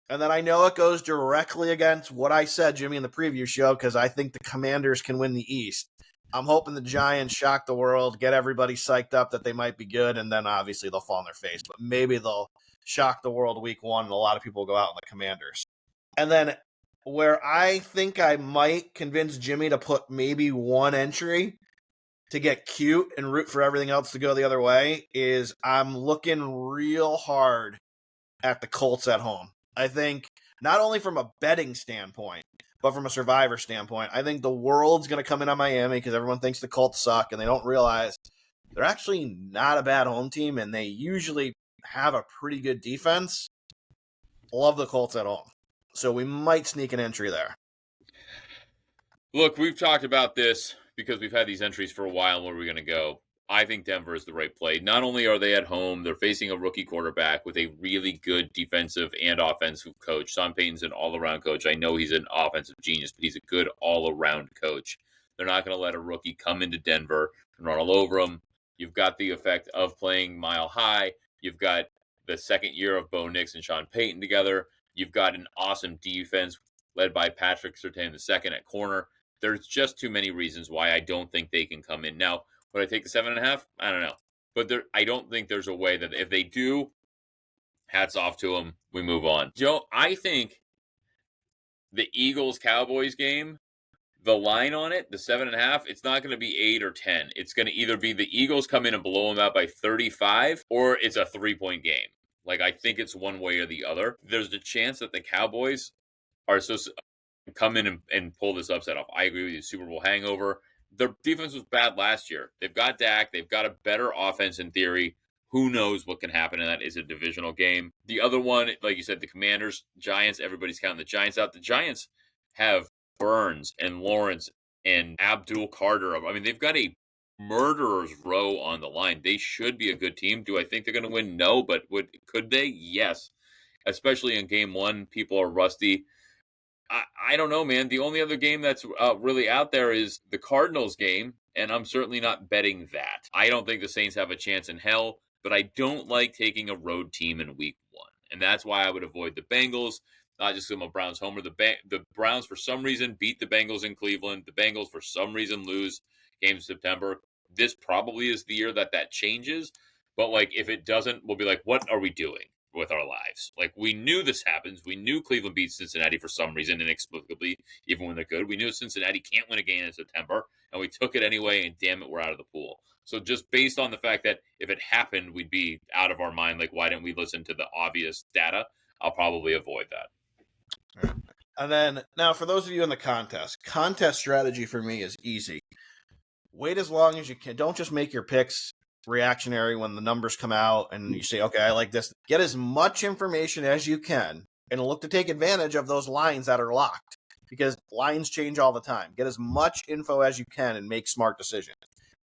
And then I know it goes directly against what I said, Jimmy, in the preview show, because I think the Commanders can win the East. I'm hoping the Giants shock the world, get everybody psyched up that they might be good, and then obviously they'll fall on their face. But maybe they'll shock the world week one, and a lot of people will go out on the Commanders. And then where I think I might convince Jimmy to put maybe one entry to get cute and root for everything else to go the other way is I'm looking real hard at the Colts at home. I think not only from a betting standpoint, but from a survivor standpoint, I think the world's going to come in on Miami because everyone thinks the Colts suck and they don't realize they're actually not a bad home team and they usually have a pretty good defense. Love the Colts at home. So we might sneak an entry there. Look, we've talked about this because we've had these entries for a while. Where are we going to go? I think Denver is the right play. Not only are they at home, they're facing a rookie quarterback with a really good defensive and offensive coach. Sean Payton's an all-around coach. I know he's an offensive genius, but he's a good all-around coach. They're not going to let a rookie come into Denver and run all over them. You've got the effect of playing Mile High. You've got the second year of Bo Nix and Sean Payton together. You've got an awesome defense led by Patrick Surtain II at corner. There's just too many reasons why I don't think they can come in. Now, would I take the 7.5? I don't know. But I don't think there's a way that if they do, hats off to them. We move on. Joe, I think the Eagles Cowboys game, the line on it, the 7.5, it's not going to be 8 or 10. It's going to either be the Eagles come in and blow them out by 35, or it's a 3-point game. Like, I think it's one way or the other. There's a chance that the Cowboys are so come in and pull this upset off. I agree with you. Super Bowl hangover. Their defense was bad last year. They've got Dak. They've got a better offense in theory. Who knows what can happen in that? Is a divisional game. The other one, like you said, the Commanders, Giants, everybody's counting the Giants out. The Giants have Burns and Lawrence and Abdul Carter. I mean, they've got a murderer's row on the line. They should be a good team. Do I think they're going to win? No, but could they? Yes. Especially in game one, people are rusty. I don't know, man. The only other game that's really out there is the Cardinals game, and I'm certainly not betting that. I don't think the Saints have a chance in hell, but I don't like taking a road team in week one. And that's why I would avoid the Bengals, not just because I'm a Browns homer. The Browns, for some reason, beat the Bengals in Cleveland. The Bengals, for some reason, lose game September. This probably is the year that changes. But, like, if it doesn't, we'll be like, what are we doing with our lives? Like, we knew this happens. We knew Cleveland beat Cincinnati for some reason, inexplicably, even when they're good. We knew Cincinnati can't win a game in September, and we took it anyway, and damn it, we're out of the pool. So just based on the fact that if it happened, we'd be out of our mind. Like, why didn't we listen to the obvious data? I'll probably avoid that. And then, now for those of you in the contest strategy for me is easy. Wait as long as you can. Don't just make your picks reactionary when the numbers come out and you say, okay, I like this. Get as much information as you can and look to take advantage of those lines that are locked, because lines change all the time. Get as much info as you can and make smart decisions.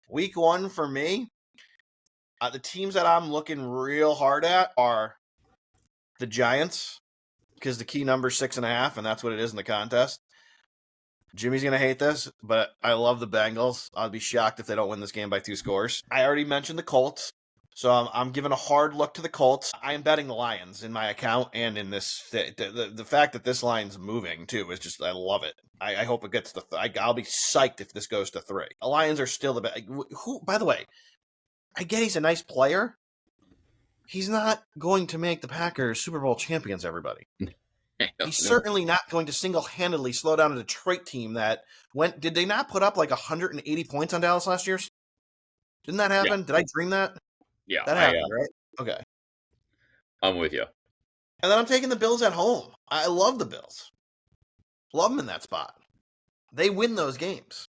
Week one for me, the teams that I'm looking real hard at are the Giants, because the key number is 6.5, and that's what it is in the contest. Jimmy's going to hate this, but I love the Bengals. I'll be shocked if they don't win this game by 2 scores. I already mentioned the Colts, so I'm giving a hard look to the Colts. I am betting the Lions in my account, and in this, the fact that this line's moving, too, is just, I love it. I hope it gets to, I'll be psyched if this goes to 3. The Lions are still the best. Who, by the way, I get he's a nice player. He's not going to make the Packers Super Bowl champions, everybody. He's certainly not going to single-handedly slow down a Detroit team that went. Did they not put up like 180 points on Dallas last year? Didn't that happen? Yeah. Did I dream that? Yeah. That happened, right? Okay. I'm with you. And then I'm taking the Bills at home. I love the Bills. Love them in that spot. They win those games.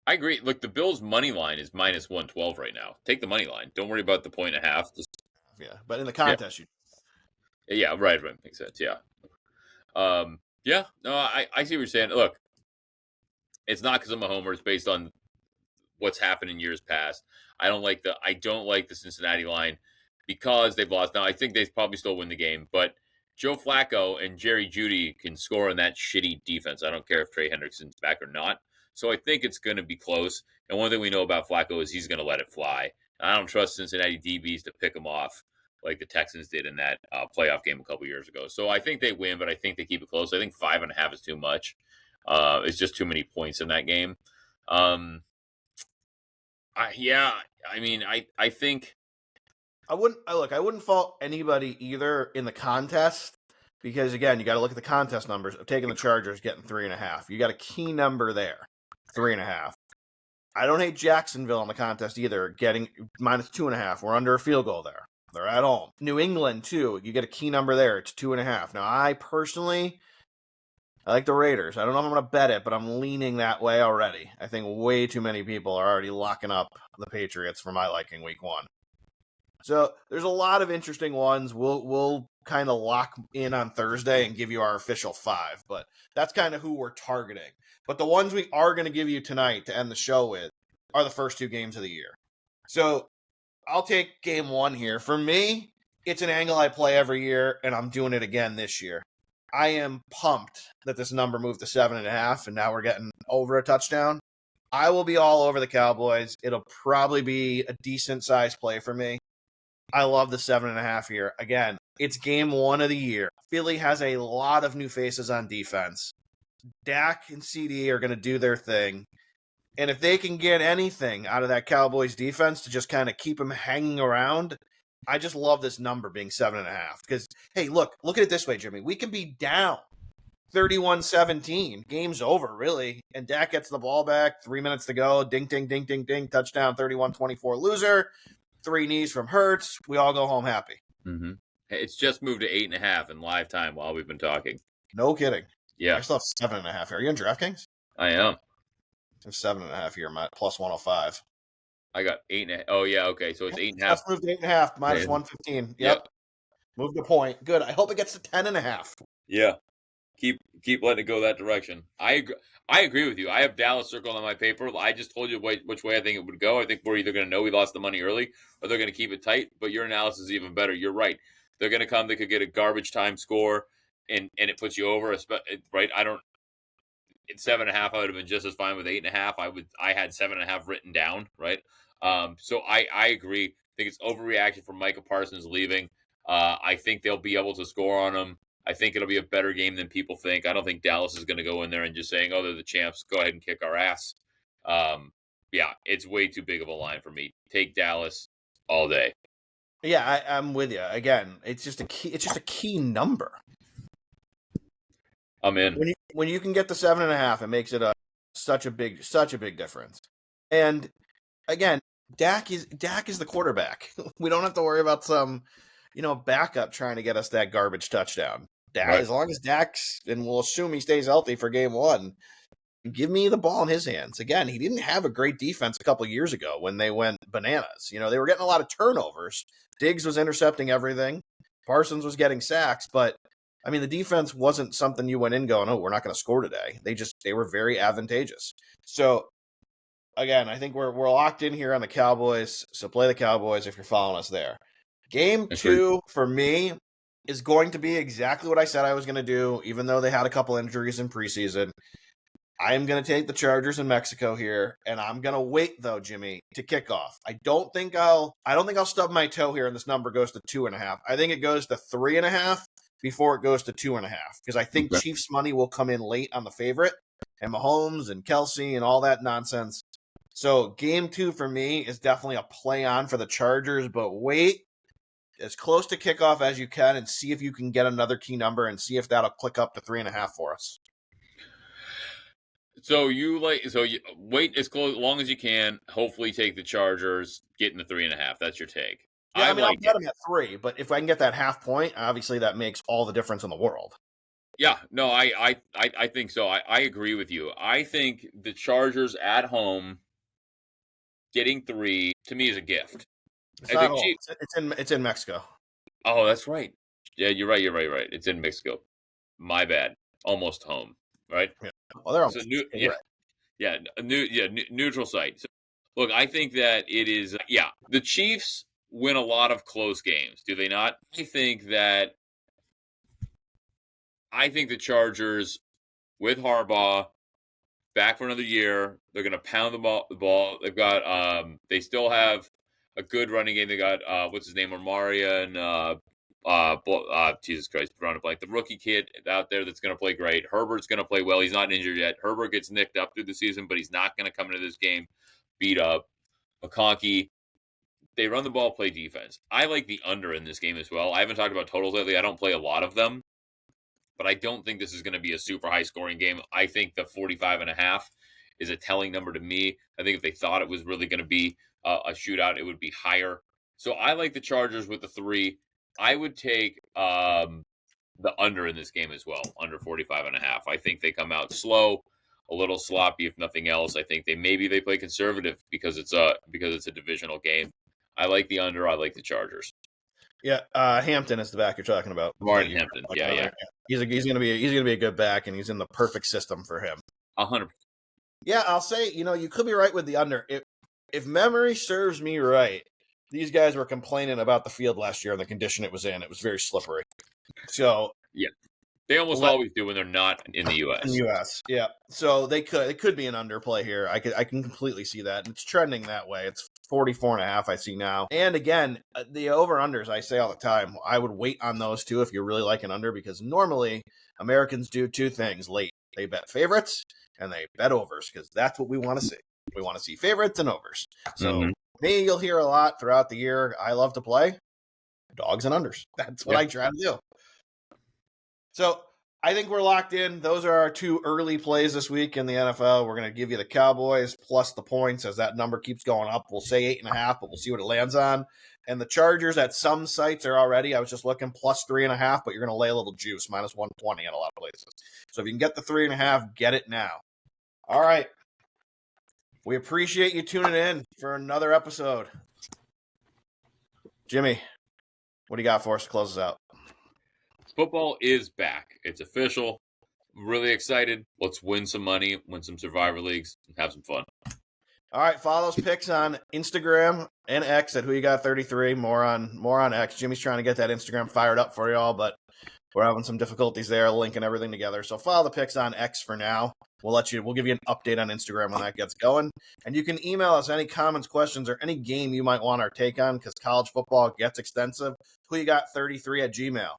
I agree. Look, the Bills' money line is minus 112 right now. Take the money line. Don't worry about the 1.5. Yeah, but in the contest, Yeah, right. Makes sense. Yeah. Yeah. No, I see what you're saying. Look, it's not because I'm a homer. It's based on what's happened in years past. I don't like the Cincinnati line because they've lost. Now, I think they probably still win the game, but Joe Flacco and Jerry Jeudy can score in that shitty defense. I don't care if Trey Hendrickson's back or not. So I think it's going to be close. And one thing we know about Flacco is he's going to let it fly. I don't trust Cincinnati DBs to pick him off like the Texans did in that playoff game a couple years ago. So I think they win, but I think they keep it close. I think 5.5 is too much. It's just too many points in that game. I think I wouldn't fault anybody either in the contest, because again, you got to look at the contest numbers of taking the Chargers, getting 3.5. You got a key number there, 3.5. I don't hate Jacksonville in the contest either, getting minus 2.5. We're under a field goal there. They're at home. New England, too. You get a key number there. It's 2.5. Now, I like the Raiders. I don't know if I'm going to bet it, but I'm leaning that way already. I think way too many people are already locking up the Patriots for my liking week one. So there's a lot of interesting ones. We'll kind of lock in on Thursday and give you our official 5, but that's kind of who we're targeting. But the ones we are going to give you tonight to end the show with are the first 2 games of the year. So I'll take game 1 here. For me, it's an angle I play every year, and I'm doing it again this year. I am pumped that this number moved to 7.5, and now we're getting over a touchdown. I will be all over the Cowboys. It'll probably be a decent size play for me. I love the 7.5 here. Again, It's game 1 of the year. Philly has a lot of new faces on defense. Dak and CD are going to do their thing. And if they can get anything out of that Cowboys defense to just kind of keep them hanging around, I just love this number being 7.5. Because, hey, look at it this way, Jimmy. We can be down 31-17. Game's over, really. And Dak gets the ball back. 3 minutes to go. Ding, ding, ding, ding, ding. Touchdown, 31-24 loser. 3 knees from Hurts. We all go home happy. Mm-hmm. It's just moved to 8.5 in live time while we've been talking. No kidding. Yeah. I still have 7.5 here. Are you in DraftKings? I am. I have 7.5 here, Matt. Plus 105. I got 8.5. Oh, yeah. Okay. So it's 8.5. Just moved to 8.5. Minus 115. Yep. Moved a point. Good. I hope it gets to 10.5. Yeah. Keep letting it go that direction. I agree with you. I have Dallas circled on my paper. I just told you which way I think it would go. I think we're either going to know we lost the money early or they're going to keep it tight. But your analysis is even better. You're right. They're going to come. They could get a garbage time score, and it puts you over. Right? I don't. At 7.5, I would have been just as fine with 8.5. I had 7.5 written down. Right. So I agree. I think it's overreaction from Micah Parsons leaving. I think they'll be able to score on them. I think it'll be a better game than people think. I don't think Dallas is going to go in there and just saying, "Oh, they're the champs. Go ahead and kick our ass." Yeah, it's way too big of a line for me. Take Dallas all day. Yeah, I'm with you. Again, it's just a key number. I'm in. When you can get the 7.5, it makes it such a big difference. And again, Dak is the quarterback. We don't have to worry about some, backup trying to get us that garbage touchdown. Dak, right. As long as Dak's, and we'll assume he stays healthy for game 1, give me the ball in his hands. Again, he didn't have a great defense a couple of years ago when they went bananas. They were getting a lot of turnovers. Diggs was intercepting everything. Parsons was getting sacks, but the defense wasn't something you went in going, "Oh, we're not going to score today." They were very advantageous. So again, I think we're locked in here on the Cowboys. So play the Cowboys if you're following us there. Game 2 for me is going to be exactly what I said I was going to do, even though they had a couple injuries in preseason. I am going to take the Chargers in Mexico here, and I'm going to wait though, Jimmy, to kick off. I don't think I'll stub my toe here, and this number goes to 2.5. I think it goes to 3.5 before it goes to 2.5, because I think Chiefs money will come in late on the favorite, and Mahomes and Kelsey and all that nonsense. So game 2 for me is definitely a play on for the Chargers, but wait as close to kickoff as you can and see if you can get another key number and see if that'll click up to 3.5 for us. So you wait as long as you can. Hopefully, take the Chargers, get in the 3.5. That's your take. Yeah, I'll get them at 3, but if I can get that half point, obviously that makes all the difference in the world. Yeah, no, I think so. I agree with you. I think the Chargers at home getting 3 to me is a gift. It's in Mexico. Oh, that's right. Yeah, you're right. It's in Mexico. My bad. Almost home, right? Yeah. Well, they're almost. Neutral site. So, look, I think that it is. The Chiefs win a lot of close games, do they not? I think the Chargers with Harbaugh back for another year. They're going to pound the ball. They've got. They still have a good running game. They got what's his name, Omaria, and Jesus Christ, drawing a blank. The rookie kid out there that's going to play great. Herbert's going to play well. He's not injured yet. Herbert gets nicked up through the season, but he's not going to come into this game beat up. McConkey. They run the ball, play defense. I like the under in this game as well. I haven't talked about totals lately. I don't play a lot of them, but I don't think this is going to be a super high scoring game. I think the 45.5 is a telling number to me. I think if they thought it was really going to be a shootout, it would be higher. So I like the Chargers with the 3. I would take the under in this game as well, under 45.5. I think they come out slow, a little sloppy, if nothing else. I think they play conservative because it's a divisional game. I like the under. I like the Chargers. Yeah, Hampton is the back you're talking about. Martin Hampton. Yeah. He's gonna be a good back, and he's in the perfect system for him. 100%. Yeah, I'll say, you could be right with the under. If memory serves me right, these guys were complaining about the field last year and the condition it was in. It was very slippery. So yeah, They almost always do when they're not in the U.S. In the U.S., yeah. So it could be an underplay here. I can completely see that. It's trending that way. It's 44.5 I see now. And again, the over-unders, I say all the time, I would wait on those two if you really like an under, because normally Americans do two things late. They bet favorites and they bet overs, because that's what we want to see. We want to see favorites and overs. So me, you'll hear a lot throughout the year. I love to play dogs and unders. That's what I try to do. So I think we're locked in. Those are our two early plays this week in the NFL. We're going to give you the Cowboys plus the points as that number keeps going up. We'll say 8.5, but we'll see what it lands on. And the Chargers at some sites are already, I was just looking, plus 3.5, but you're going to lay a little juice, minus 120 at a lot of places. So if you can get the 3.5, get it now. All right. We appreciate you tuning in for another episode. Jimmy, what do you got for us to close us out? Football is back. It's official. Really excited. Let's win some money, win some Survivor Leagues, and have some fun. All right, follow those picks on Instagram and X at Who You Got 33. More on X. Jimmy's trying to get that Instagram fired up for y'all, but we're having some difficulties there, linking everything together. So follow the picks on X for now. We'll give you an update on Instagram when that gets going. And you can email us any comments, questions, or any game you might want our take on, because college football gets extensive. Who You Got 33 at Gmail.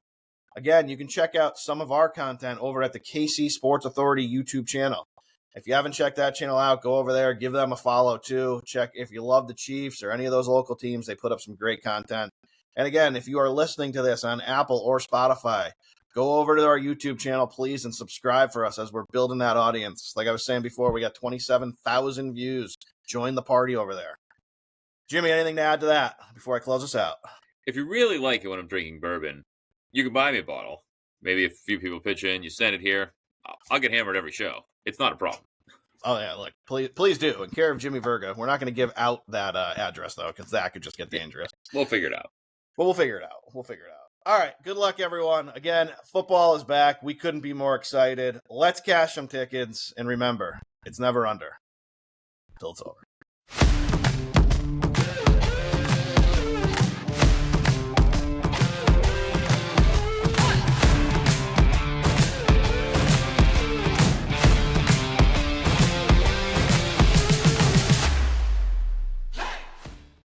Again, you can check out some of our content over at the KC Sports Authority YouTube channel. If you haven't checked that channel out, go over there, give them a follow too. Check if you love the Chiefs or any of those local teams. They put up some great content. And again, if you are listening to this on Apple or Spotify, go over to our YouTube channel, please, and subscribe for us as we're building that audience. Like I was saying before, we got 27,000 views. Join the party over there. Jimmy, anything to add to that before I close us out? If you really like it when I'm drinking bourbon, you can buy me a bottle. Maybe a few people pitch in, you send it here. I'll get hammered every show. It's not a problem. Oh, yeah, look, please do. In care of Jimmy Verga. We're not going to give out that address, though, because that could just get dangerous. We'll figure it out. But we'll figure it out. All right, good luck, everyone. Again, football is back. We couldn't be more excited. Let's cash some tickets. And remember, it's never under till it's over.